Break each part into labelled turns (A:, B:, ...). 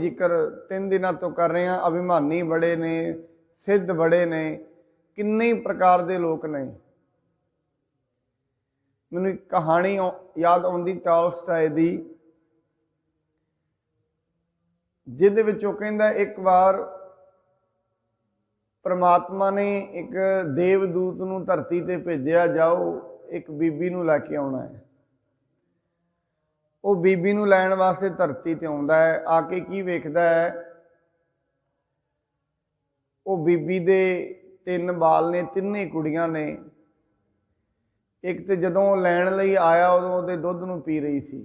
A: जिक्र 3 दिनों तो कर रहे हैं। अभिमानी बड़े ने, सिद्ध बड़े ने, किन्ने प्रकार के लोग ने। मैनूं एक कहानी याद आउंदी टॉलस्टॉय दी, जिहदे विच ओह कहंदा एक बार परमात्मा ने एक देवदूत नूं धरती ते भेजिया, जाओ एक बीबी नूं लैके आउणा है। वो बीबी नूं लैण वास्ते धरती ते आउंदा है। आके की वेखदा है, वो बीबी दे 3 बाल ने, 3 कुड़ियां ने। एक तो जदों लैण लई आया उदों उहदे दुध नूं पी रही सी।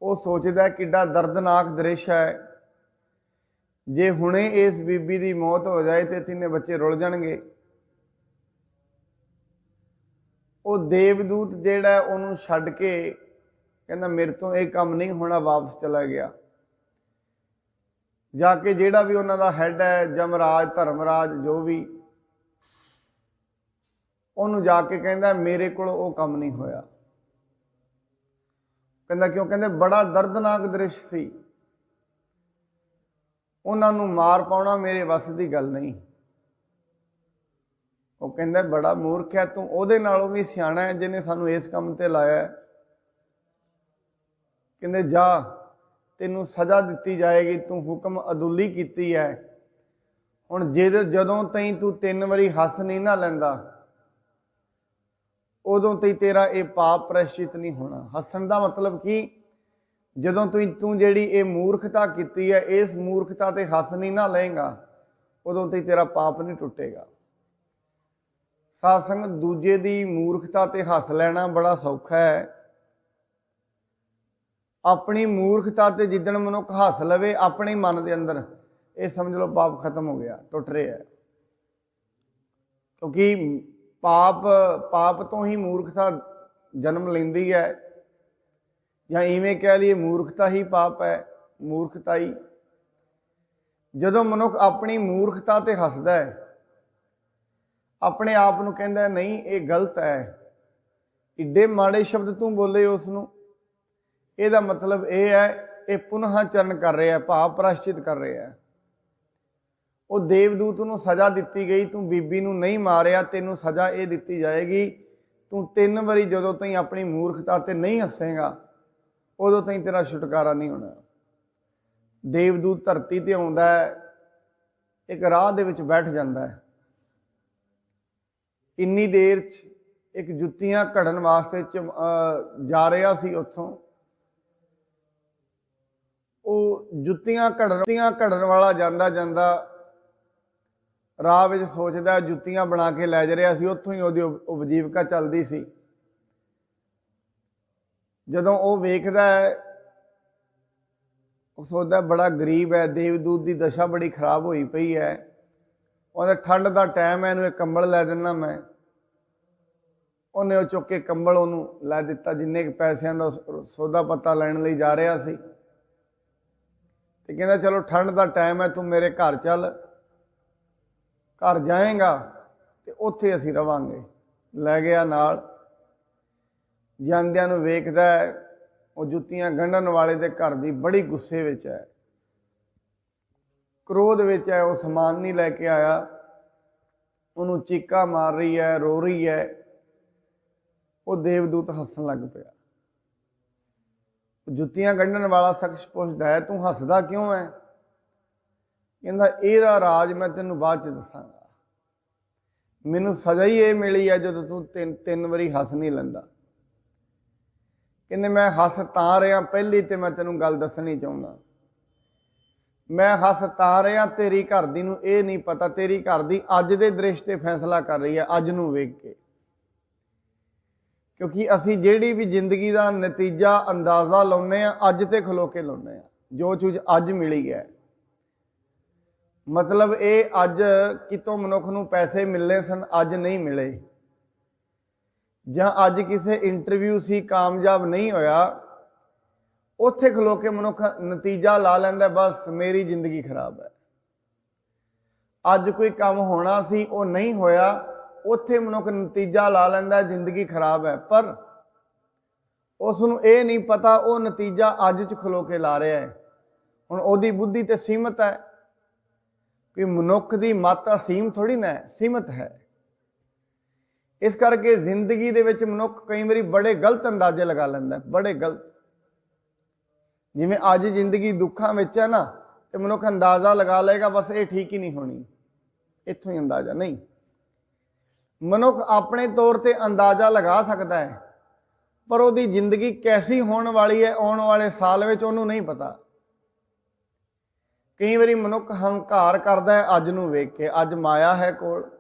A: वो सोचदा किड्डा दर्दनाक दृश्य है, जे हुणे इस बीबी की मौत हो जाए तो 3 बच्चे रुल जाणगे। वो देवदूत जिहड़ा उहनूं छड्ड के कहंदा मेरे तो यह काम नहीं होना, वापस चला गया। जाके जिहड़ा भी उन्हां दा हैड है, जमराज धर्मराज जो भी, उहनूं जाके कहंदा मेरे कोल वो काम नहीं होया। कहंदा क्यों? कहंदे बड़ा दर्दनाक दृश्य सी, उन्हां नूं मार पाउणा मेरे वस की गल नहीं। वो कहंदा बड़ा मूर्ख है तू, उहदे नालों भी सियाणा है जिन्हें सानू इस काम ते लाया है। कहंदे जा तेनू सज़ा दिती जाएगी, तू हुक्म अदुली कीती है। हुण जदों तई तू 3 वारी हस नहीं ना लैंदा, उदों तई तेरा ये पाप प्रायश्चित नहीं होना। हसन का मतलब कि जदों तू जिहड़ी ये मूर्खता कीती है, इस मूर्खता ते हस नहीं ना लेगा, उदों तई तेरा पाप नहीं टुटेगा। साध संगत, दूजे दी मूर्खता ते हस लेना बड़ा सौखा है। अपनी मूर्खता ते जिदन मनुख हस लवे अपने मन के अंदर, ये समझ लो पाप खत्म हो गया, टुट रहा है। क्योंकि पाप तो ही मूर्खता जन्म लेंदी है, या इवें कह लीए मूर्खता ही पाप है। मूर्खता ही जदों मनुख अपनी मूर्खता ते हसदा है, अपने आप नूं कहंदा नहीं ये गलत है, इड्डे माड़े शब्द तू बोले उसनूं, ਇਹਦਾ मतलब यह है ये पुनः चरण कर रहा है, भाव प्रायश्चित कर रहा है। वो देवदूत नूं सज़ा दी गई, तू बीबी नूं नहीं मारिया, तेनों सज़ा ये दी जाएगी। तू 3 वारी जदों तई अपनी मूर्खता ते नहीं हसेगा, उदों तई तेरा छुटकारा नहीं होना। देवदूत धरती ते आउंदा है, एक राह दे विच बैठ जांदा है। इन्नी देर च एक जुत्तियां घड़न वास्ते जा रहा सी। उत्थों जुत्तियां घड़न वाला जांदा जांदा राह विच सोचदा जुत्तियां बना के लै जा रहा सी, उत्थों ही उहदी उपजीविका चलदी सी। जदों वो वेखदा है, वो सोचदा बड़ा गरीब है, देवदूत की दशा बड़ी खराब हुई पई है। उहदा ठंड का टाइम है, इहनूं एक कंबल लै दिना मैं। उन्हें वो चुक के कंबल उहनूं लै दिता, जिन्ने पैसों का सौदा पत्ता लैण लई जा रहा सी। ते कहंदा चलो ठंड का टाइम है, तू मेरे घर चल, घर जाएगा तो उत्थे असीं रवांगे। लै गया नाल। जांदियां नूं वेखदा है, वो जुत्तियां गंढण वाले दे घर दी बड़ी गुस्से विच है, क्रोध विच है। वो समान नहीं लैके आया, उहनूं चीका मार रही है, रो रही है। वो देवदूत हसन लग पिया। जुत्तियां गंढण वाला शख्स पुछदा है, तू हसदा क्यों है? कहंदा इहदा राज मैं तेनों बाद च दसांगा। मैनूं सज़ा ही ये मिली है जदों तू 3 वारी हस नहीं लैंदा। कहंदे मैं हस तां रहा, पहली तो मैं तेनों गल दसनी चाहुंदा, मैं हस तां रहा, तेरी घर दी नूं ये नहीं पता, तेरी घर दी अज दे दृश्य ते फैसला कर रही है, अज नूं वेख के। क्योंकि असी जिहड़ी भी जिंदगी का नतीजा अंदाज़ा लाउने अज ते खलो के लाउने, जो चीज़ अज मिली है। मतलब ये अज कितों मनुख नूं पैसे मिलने सन, अज नहीं मिले, जां अज किसी इंटरव्यू सी कामयाब नहीं होया, उत्थे खलो के मनुख नतीजा ला लैंदा बस मेरी जिंदगी खराब है। अज कोई काम होना सी वो नहीं होया, उत्थे मनुख नतीजा ला लैंदा जिंदगी खराब है, पर उसनूं ये नहीं पता वो नतीजा अज च खलो के ला रहा है। ਹੁਣ ਉਹਦੀ ਬੁੱਧੀ ਤੇ ਸੀਮਤ ਹੈ, ਕਿ ਮਨੁੱਖ ਦੀ ਮੱਤ ਅਸੀਮ ਥੋੜੀ ਨਾ ਹੈ, ਸੀਮਤ ਹੈ। ਇਸ ਕਰਕੇ ਜ਼ਿੰਦਗੀ ਦੇ ਵਿੱਚ ਮਨੁੱਖ ਕਈ ਵਾਰੀ ਬੜੇ ਗਲਤ ਅੰਦਾਜ਼ੇ ਲਗਾ ਲੈਂਦਾ, ਬੜੇ ਗਲਤ। ਜਿਵੇਂ ਅੱਜ ਜ਼ਿੰਦਗੀ ਦੁੱਖਾਂ ਵਿੱਚ ਹੈ ਨਾ, ਤੇ ਮਨੁੱਖ ਅੰਦਾਜ਼ਾ ਲਗਾ ਲਏਗਾ ਬਸ ਇਹ ਠੀਕ ਹੀ ਨਹੀਂ ਹੋਣੀ, ਇੱਥੋਂ ਹੀ ਅੰਦਾਜ਼ਾ ਨਹੀਂ। ਮਨੁੱਖ ਆਪਣੇ ਤੌਰ ਤੇ ਅੰਦਾਜ਼ਾ ਲਗਾ ਸਕਦਾ ਹੈ, ਪਰ ਉਹਦੀ ਜ਼ਿੰਦਗੀ ਕੈਸੀ ਹੋਣ ਵਾਲੀ ਹੈ ਆਉਣ ਵਾਲੇ ਸਾਲ ਵਿੱਚ ਉਹਨੂੰ ਨਹੀਂ ਪਤਾ। ਕਈ ਵਾਰੀ ਮਨੁੱਖ ਹੰਕਾਰ ਕਰਦਾ ਹੈ ਅੱਜ ਨੂੰ ਵੇਖ ਕੇ, ਅੱਜ ਮਾਇਆ ਹੈ ਕੋਲ,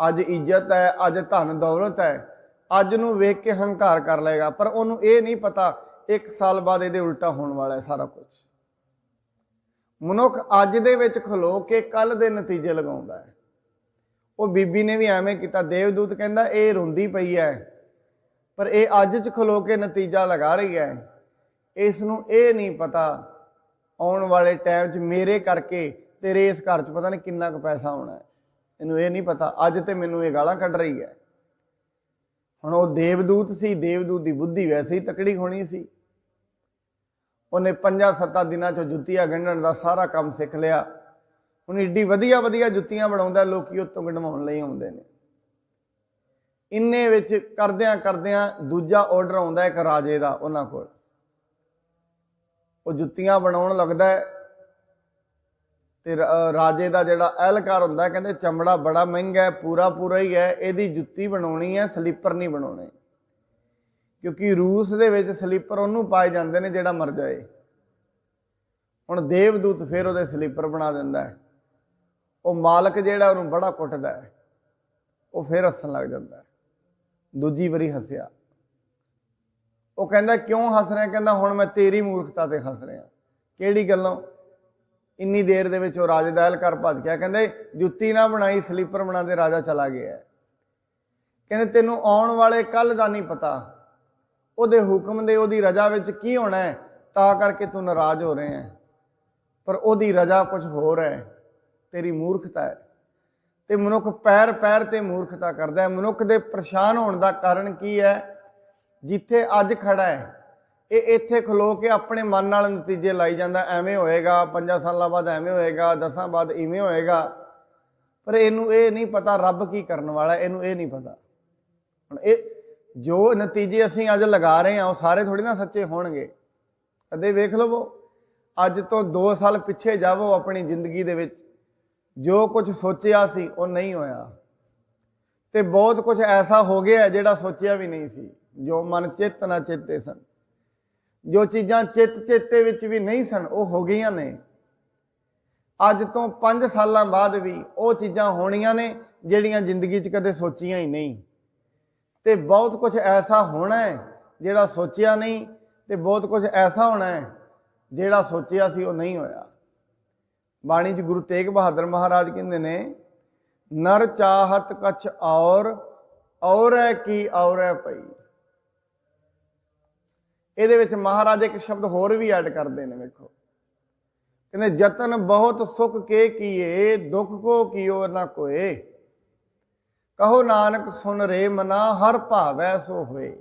A: ਅੱਜ ਇੱਜ਼ਤ ਹੈ, ਅੱਜ ਧਨ ਦੌਲਤ ਹੈ, ਅੱਜ ਨੂੰ ਵੇਖ ਕੇ ਹੰਕਾਰ ਕਰ ਲਏਗਾ, ਪਰ ਉਹਨੂੰ ਇਹ ਨਹੀਂ ਪਤਾ 1 ਸਾਲ ਬਾਅਦ ਇਹਦੇ ਉਲਟਾ ਹੋਣ ਵਾਲਾ ਹੈ ਸਾਰਾ ਕੁਝ। ਮਨੁੱਖ ਅੱਜ ਦੇ ਵਿੱਚ ਖਲੋ ਕੇ ਕੱਲ ਦੇ ਨਤੀਜੇ ਲਗਾਉਂਦਾ ਹੈ। ਉਹ ਬੀਬੀ ਨੇ ਵੀ ਐਵੇਂ ਕੀਤਾ, ਦੇਵਦੂਤ ਕਹਿੰਦਾ ਇਹ ਰੋਂਦੀ ਪਈ ਹੈ, ਪਰ ਇਹ ਅੱਜ 'ਚ ਖਲੋ ਕੇ ਨਤੀਜਾ ਲਗਾ ਰਹੀ ਹੈ। ਇਸ ਨੂੰ ਇਹ ਨਹੀਂ ਪਤਾ ਆਉਣ ਵਾਲੇ ਟਾਈਮ 'ਚ ਮੇਰੇ ਕਰਕੇ ਤੇਰੇ ਇਸ ਘਰ 'ਚ ਪਤਾ ਨਹੀਂ ਕਿੰਨਾ ਕੁ ਪੈਸਾ ਆਉਣਾ ਹੈ। ਇਹਨੂੰ ਇਹ ਨਹੀਂ ਪਤਾ, ਅੱਜ ਤੇ ਮੈਨੂੰ ਇਹ ਗਾਲਾਂ ਕੱਢ ਰਹੀ ਹੈ। ਹੁਣ ਉਹ ਦੇਵਦੂਤ ਸੀ, ਦੇਵਦੂਤ ਦੀ ਬੁੱਧੀ ਵੈਸੇ ਹੀ ਤਕੜੀ ਹੋਣੀ ਸੀ। ਉਹਨੇ 5-7 ਦਿਨਾਂ 'ਚੋਂ ਜੁੱਤੀਆਂ ਗੰਢਣ ਦਾ ਸਾਰਾ ਕੰਮ ਸਿੱਖ ਲਿਆ। ਹੁਣ ਏਡੀ ਵਧੀਆ ਵਧੀਆ ਜੁੱਤੀਆਂ ਬਣਾਉਂਦਾ, ਲੋਕੀ ਉੱਤੋਂ ਕਢਵਾਉਣ ਲਈ ਆਉਂਦੇ ਨੇ। ਇੰਨੇ ਵਿੱਚ ਕਰਦਿਆਂ ਕਰਦਿਆਂ ਦੂਜਾ ਆਰਡਰ ਆਉਂਦਾ ਇੱਕ ਰਾਜੇ ਦਾ ਉਹਨਾਂ ਕੋਲ। ਉਹ ਜੁੱਤੀਆਂ ਬਣਾਉਣ ਲੱਗਦਾ ਹੈ, ਤੇ ਰਾਜੇ ਦਾ ਜਿਹੜਾ ਅਹਿਲਕਾਰ ਹੁੰਦਾ, ਕਹਿੰਦੇ ਚਮੜਾ ਬੜਾ ਮਹਿੰਗਾ ਹੈ, ਪੂਰਾ ਪੂਰਾ ਹੀ ਹੈ, ਇਹਦੀ ਜੁੱਤੀ ਬਣਾਉਣੀ ਹੈ, ਸਲੀਪਰ ਨਹੀਂ ਬਣਾਉਣੇ। ਕਿਉਂਕਿ ਰੂਸ ਦੇ ਵਿੱਚ ਸਲੀਪਰ ਉਹਨੂੰ ਪਾਏ ਜਾਂਦੇ ਨੇ ਜਿਹੜਾ ਮਰ ਜਾਏ। ਹੁਣ ਦੇਵਦੂਤ ਫਿਰ ਉਹਦੇ ਸਲੀਪਰ ਬਣਾ ਦਿੰਦਾ ਹੈ। ਉਹ ਮਾਲਕ ਜਿਹੜਾ ਉਹਨੂੰ ਬੜਾ ਕੁੱਟਦਾ ਹੈ, ਉਹ ਫਿਰ ਹੱਸਣ ਲੱਗ ਜਾਂਦਾ ਹੈ। ਦੂਜੀ ਵਾਰੀ ਹੱਸਿਆ, ਉਹ ਕਹਿੰਦਾ ਕਿਉਂ ਹੱਸ ਰਿਹਾ? ਕਹਿੰਦਾ ਹੁਣ ਮੈਂ ਤੇਰੀ ਮੂਰਖਤਾ ਤੇ ਹੱਸ ਰਿਹਾ। ਕਿਹੜੀ ਗੱਲੋਂ? ਇੰਨੀ ਦੇਰ ਦੇ ਵਿੱਚ ਉਹ ਰਾਜੇ ਦਾ ਅਹਿਲਕਾਰ ਭੱਜ ਗਿਆ। ਕਹਿੰਦੇ ਜੁੱਤੀ ਨਾ ਬਣਾਈ, ਸਲੀਪਰ ਬਣਾ ਦੇ, ਰਾਜਾ ਚਲਾ ਗਿਆ। ਕਹਿੰਦੇ ਤੈਨੂੰ ਆਉਣ ਵਾਲੇ ਕੱਲ ਦਾ ਨਹੀਂ ਪਤਾ, ਉਹਦੇ ਹੁਕਮ ਦੇ ਉਹਦੀ ਰਜਾ ਵਿੱਚ ਕੀ ਹੋਣਾ ਹੈ, ਤਾਂ ਕਰਕੇ ਤੂੰ ਨਾਰਾਜ਼ ਹੋ ਰਿਹਾ ਹੈ, ਪਰ ਉਹਦੀ ਰਜਾ ਕੁਝ ਹੋਰ ਹੈ, ਤੇਰੀ ਮੂਰਖਤਾ ਹੈ। ਤੇ ਮਨੁੱਖ ਪੈਰ ਪੈਰ ਤੇ ਮੂਰਖਤਾ ਕਰਦਾ ਹੈ। ਮਨੁੱਖ ਦੇ ਪਰੇਸ਼ਾਨ ਹੋਣ ਦਾ ਕਾਰਨ ਕੀ ਹੈ? ਜਿੱਥੇ ਅੱਜ ਖੜਾ ਹੈ ਇਹ ਇੱਥੇ ਖਲੋ ਕੇ ਆਪਣੇ ਮਨ ਨਾਲ ਨਤੀਜੇ ਲਾਈ ਜਾਂਦਾ, ਐਵੇਂ ਹੋਏਗਾ, 5 ਸਾਲਾਂ ਬਾਅਦ ਐਵੇਂ ਹੋਏਗਾ, 10 ਬਾਅਦ ਇਵੇਂ ਹੋਏਗਾ, ਪਰ ਇਹਨੂੰ ਇਹ ਨਹੀਂ ਪਤਾ ਰੱਬ ਕੀ ਕਰਨ ਵਾਲਾ, ਇਹਨੂੰ ਇਹ ਨਹੀਂ ਪਤਾ। ਹੁਣ ਇਹ ਜੋ ਨਤੀਜੇ ਅਸੀਂ ਅੱਜ ਲਗਾ ਰਹੇ ਹਾਂ ਉਹ ਸਾਰੇ ਥੋੜ੍ਹੀ ਨਾ ਸੱਚੇ ਹੋਣਗੇ। ਕਦੇ ਵੇਖ ਲਵੋ, ਅੱਜ ਤੋਂ 2 ਸਾਲ ਪਿੱਛੇ ਜਾਵੋ ਆਪਣੀ ਜ਼ਿੰਦਗੀ ਦੇ ਵਿੱਚ, ਜੋ ਕੁਝ ਸੋਚਿਆ ਸੀ ਉਹ ਨਹੀਂ ਹੋਇਆ, ਤੇ ਬਹੁਤ ਕੁਝ ਐਸਾ ਹੋ ਗਿਆ ਜਿਹੜਾ ਸੋਚਿਆ ਵੀ ਨਹੀਂ ਸੀ। ਜੋ ਮਨ ਚਿੱਤ ਨਾ ਚੇਤੇ ਸਨ, ਜੋ ਚੀਜ਼ਾਂ ਚਿੱਤ ਚੇਤੇ ਵਿੱਚ ਵੀ ਨਹੀਂ ਸਨ ਉਹ ਹੋ ਗਈਆਂ ਨੇ। ਅੱਜ ਤੋਂ 5 ਸਾਲਾਂ ਬਾਅਦ ਵੀ ਉਹ ਚੀਜ਼ਾਂ ਹੋਣੀਆਂ ਨੇ ਜਿਹੜੀਆਂ ਜ਼ਿੰਦਗੀ 'ਚ ਕਦੇ ਸੋਚੀਆਂ ਹੀ ਨਹੀਂ। ਤੇ ਬਹੁਤ ਕੁਝ ਐਸਾ ਹੋਣਾ ਹੈ ਜਿਹੜਾ ਸੋਚਿਆ ਨਹੀਂ, ਤੇ ਬਹੁਤ ਕੁਝ ਐਸਾ ਹੋਣਾ ਹੈ ਜਿਹੜਾ ਸੋਚਿਆ ਸੀ ਉਹ ਨਹੀਂ ਹੋਇਆ। ਬਾਣੀ 'ਚ ਗੁਰੂ ਤੇਗ ਬਹਾਦਰ ਮਹਾਰਾਜ ਕਹਿੰਦੇ ਨੇ, ਨਰ ਚਾਹਤ ਕਛ ਔਰੈ ਕੀ ਔਰੈ ਪਈ। ਇਹਦੇ ਵਿੱਚ ਮਹਾਰਾਜ ਇੱਕ ਸ਼ਬਦ ਹੋਰ ਵੀ ਐਡ ਕਰਦੇ ਨੇ, ਵੇਖੋ, ਕਹਿੰਦੇ ਜਤਨ ਬਹੁਤ ਸੁਖ ਕੇ ਕੀਏ, ਦੁੱਖ ਕੋ ਕੀਓ ਨਾ ਕੋਏ, ਕਹੋ ਨਾਨਕ ਸੁਨ ਰੇ ਮਨਾ, ਹਰ ਭਾਵੈ ਸੋ ਹੋਏ।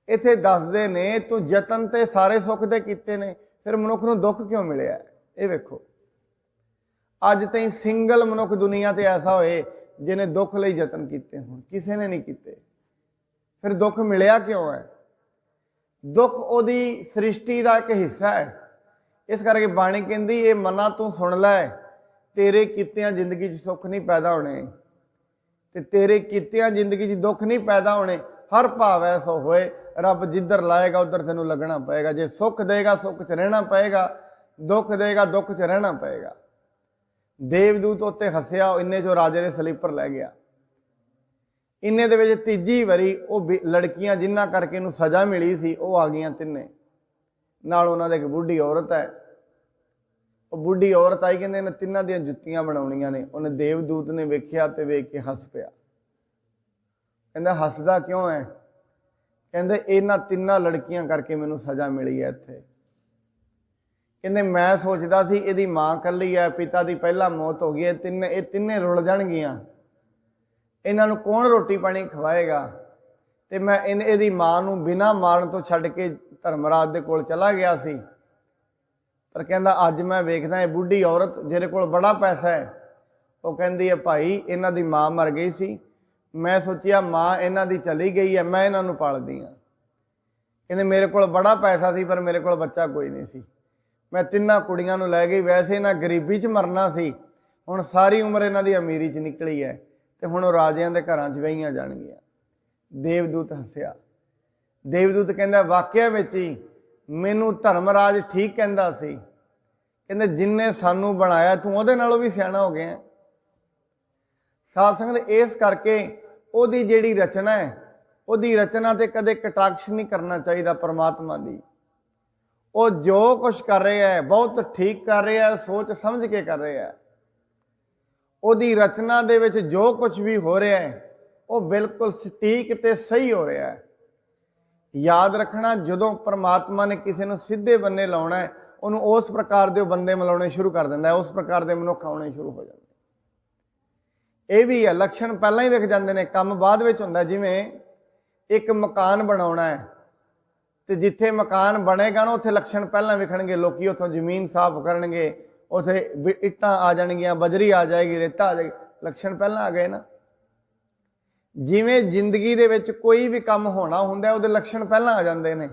A: ਇੱਥੇ ਦੱਸਦੇ ਨੇ ਤੂੰ ਯਤਨ ਤੇ ਸਾਰੇ ਸੁੱਖ ਦੇ ਕੀਤੇ ਨੇ, ਫਿਰ ਮਨੁੱਖ ਨੂੰ ਦੁੱਖ ਕਿਉਂ ਮਿਲਿਆ? ਇਹ ਵੇਖੋ, ਅੱਜ ਤਾਈਂ ਸਿੰਗਲ ਮਨੁੱਖ ਦੁਨੀਆ ਤੇ ਐਸਾ ਹੋਏ ਜਿਹਨੇ ਦੁੱਖ ਲਈ ਯਤਨ ਕੀਤੇ ਹੋਣ? ਕਿਸੇ ਨੇ ਨਹੀਂ ਕੀਤੇ। ਫਿਰ ਦੁੱਖ ਮਿਲਿਆ ਕਿਉਂ ਹੈ? ਦੁੱਖ ਉਹਦੀ ਸ੍ਰਿਸ਼ਟੀ ਦਾ ਇੱਕ ਹਿੱਸਾ ਹੈ। ਇਸ ਕਰਕੇ ਬਾਣੀ ਕਹਿੰਦੀ ਇਹ ਮਨਾ ਤੂੰ ਸੁਣ ਲੈ, ਤੇਰੇ ਕੀਤਿਆਂ ਜ਼ਿੰਦਗੀ 'ਚ ਸੁੱਖ ਨਹੀਂ ਪੈਦਾ ਹੋਣੇ, ਤੇ ਤੇਰੇ ਕੀਤਿਆਂ ਜ਼ਿੰਦਗੀ 'ਚ ਦੁੱਖ ਨਹੀਂ ਪੈਦਾ ਹੋਣੇ। ਹਰ ਭਾਵ ਐਸਾ ਹੋਏ, ਰੱਬ ਜਿੱਧਰ ਲਾਏਗਾ ਉਧਰ ਤੈਨੂੰ ਲੱਗਣਾ ਪਏਗਾ। ਜੇ ਸੁੱਖ ਦੇਗਾ ਸੁੱਖ 'ਚ ਰਹਿਣਾ ਪਏਗਾ, ਦੁੱਖ ਦੇਗਾ ਦੁੱਖ 'ਚ ਰਹਿਣਾ ਪਏਗਾ। ਦੇਵਦੂਤ ਉੱਤੇ ਹੱਸਿਆ, ਇੰਨੇ 'ਚੋਂ ਰਾਜੇ ਦੇ ਸਲੀਪਰ ਲੈ ਗਿਆ। ਇੰਨੇ ਦੇ ਵਿੱਚ ਤੀਜੀ ਵਾਰੀ ਉਹ ਲੜਕੀਆਂ ਜਿਨ੍ਹਾਂ ਕਰਕੇ ਇਹਨੂੰ ਸਜ਼ਾ ਮਿਲੀ ਸੀ ਉਹ ਆ ਗਈਆਂ ਤਿੰਨੇ, ਨਾਲ ਉਹਨਾਂ ਦੇ ਇੱਕ ਬੁੱਢੀ ਔਰਤ ਹੈ। ਉਹ ਬੁੱਢੀ ਔਰਤ ਆਈ, ਕਹਿੰਦੇ ਇਹਨਾਂ ਤਿੰਨਾਂ ਦੀਆਂ ਜੁੱਤੀਆਂ ਬਣਾਉਣੀਆਂ ਨੇ। ਉਹਨੇ ਦੇਵਦੂਤ ਨੇ ਵੇਖਿਆ ਤੇ ਵੇਖ ਕੇ ਹੱਸ ਪਿਆ। ਕਹਿੰਦਾ ਹੱਸਦਾ ਕਿਉਂ ਹੈ? ਕਹਿੰਦੇ ਇਹਨਾਂ ਤਿੰਨਾਂ ਲੜਕੀਆਂ ਕਰਕੇ ਮੈਨੂੰ ਸਜ਼ਾ ਮਿਲੀ ਹੈ ਇੱਥੇ। ਕਹਿੰਦੇ ਮੈਂ ਸੋਚਦਾ ਸੀ ਇਹਦੀ ਮਾਂ ਇਕੱਲੀ ਹੈ, ਪਿਤਾ ਦੀ ਪਹਿਲਾਂ ਮੌਤ ਹੋ ਗਈ ਹੈ, ਇਹ ਤਿੰਨੇ ਰੁਲ ਜਾਣਗੀਆਂ, ਇਹਨਾਂ ਨੂੰ ਕੌਣ ਰੋਟੀ ਪਾਣੀ ਖਵਾਏਗਾ? ਤੇ ਮੈਂ ਇਹਦੀ ਮਾਂ ਨੂੰ ਬਿਨਾਂ ਮਾਰਨ ਤੋਂ ਛੱਡ ਕੇ ਧਰਮਰਾਜ ਦੇ ਕੋਲ ਚਲਾ ਗਿਆ ਸੀ, पर कहता अज मैं वेखदा ये बुढ़ी औरत जिहदे कोल बड़ा पैसा है, वो कहती है भाई इन्हां दी माँ मर गई सी, मैं सोचिया माँ इन्हां दी चली गई है, मैं इन्हां नूं पालदी हाँ। कहते मेरे कोल बड़ा पैसा सी पर मेरे कोल बच्चा कोई नहीं सी, मैं तिन्हां कुड़ियां नूं लै गई, वैसे इन्हां गरीबी च मरना सी, हुण सारी उम्र इन्हां दी अमीरी च निकली है, ते हुण राजियां दे घरां च वहीआं जाणगीआं। देवदूत हੱਸਿਆ। देवदूत कहंदा वाकिया विच ही मैनू धर्मराज ठीक कहंदा सी, कहंदे जिन्ने सानू बनाया तू उहदे नालों भी सियाणा हो गया। साध संगत इस करके उहदी जिहड़ी रचना है, उहदी रचना ते कदे कटाक्ष नहीं करना चाहिए परमात्मा दी। वो जो कुछ कर रहा है बहुत ठीक कर रहा है, सोच समझ के कर रहा है। उहदी रचना दे विच जो कुछ भी हो रहा है वो बिल्कुल सटीक ते सही हो रहा है। याद रखना जदों परमात्मा ने किसी नूं सीधे बन्ने लाउणा है, उन्होंने उस प्रकार के बंदे मिलाने शुरू कर दिंदा है, उस प्रकार के मनुख आने शुरू हो जाते। ये भी है लक्षण पहला ही विख जाते हैं, काम बाद विच हुंदा। जिवें एक मकान बनाउणा है तो जिथे मकान बनेगा ना उत्थे लक्षण पहला विखणगे, लोग उत्थों जमीन साफ करनगे, उत्थे इट्टां आ जाणगियां, बजरी आ जाएगी, रेता आ जाएगी, लक्षण पहला आ गए ना। जिवें जिंदगी दे विच कोई भी काम होना हुंदा है, उहदे लक्षण पहला आ जांदे ने।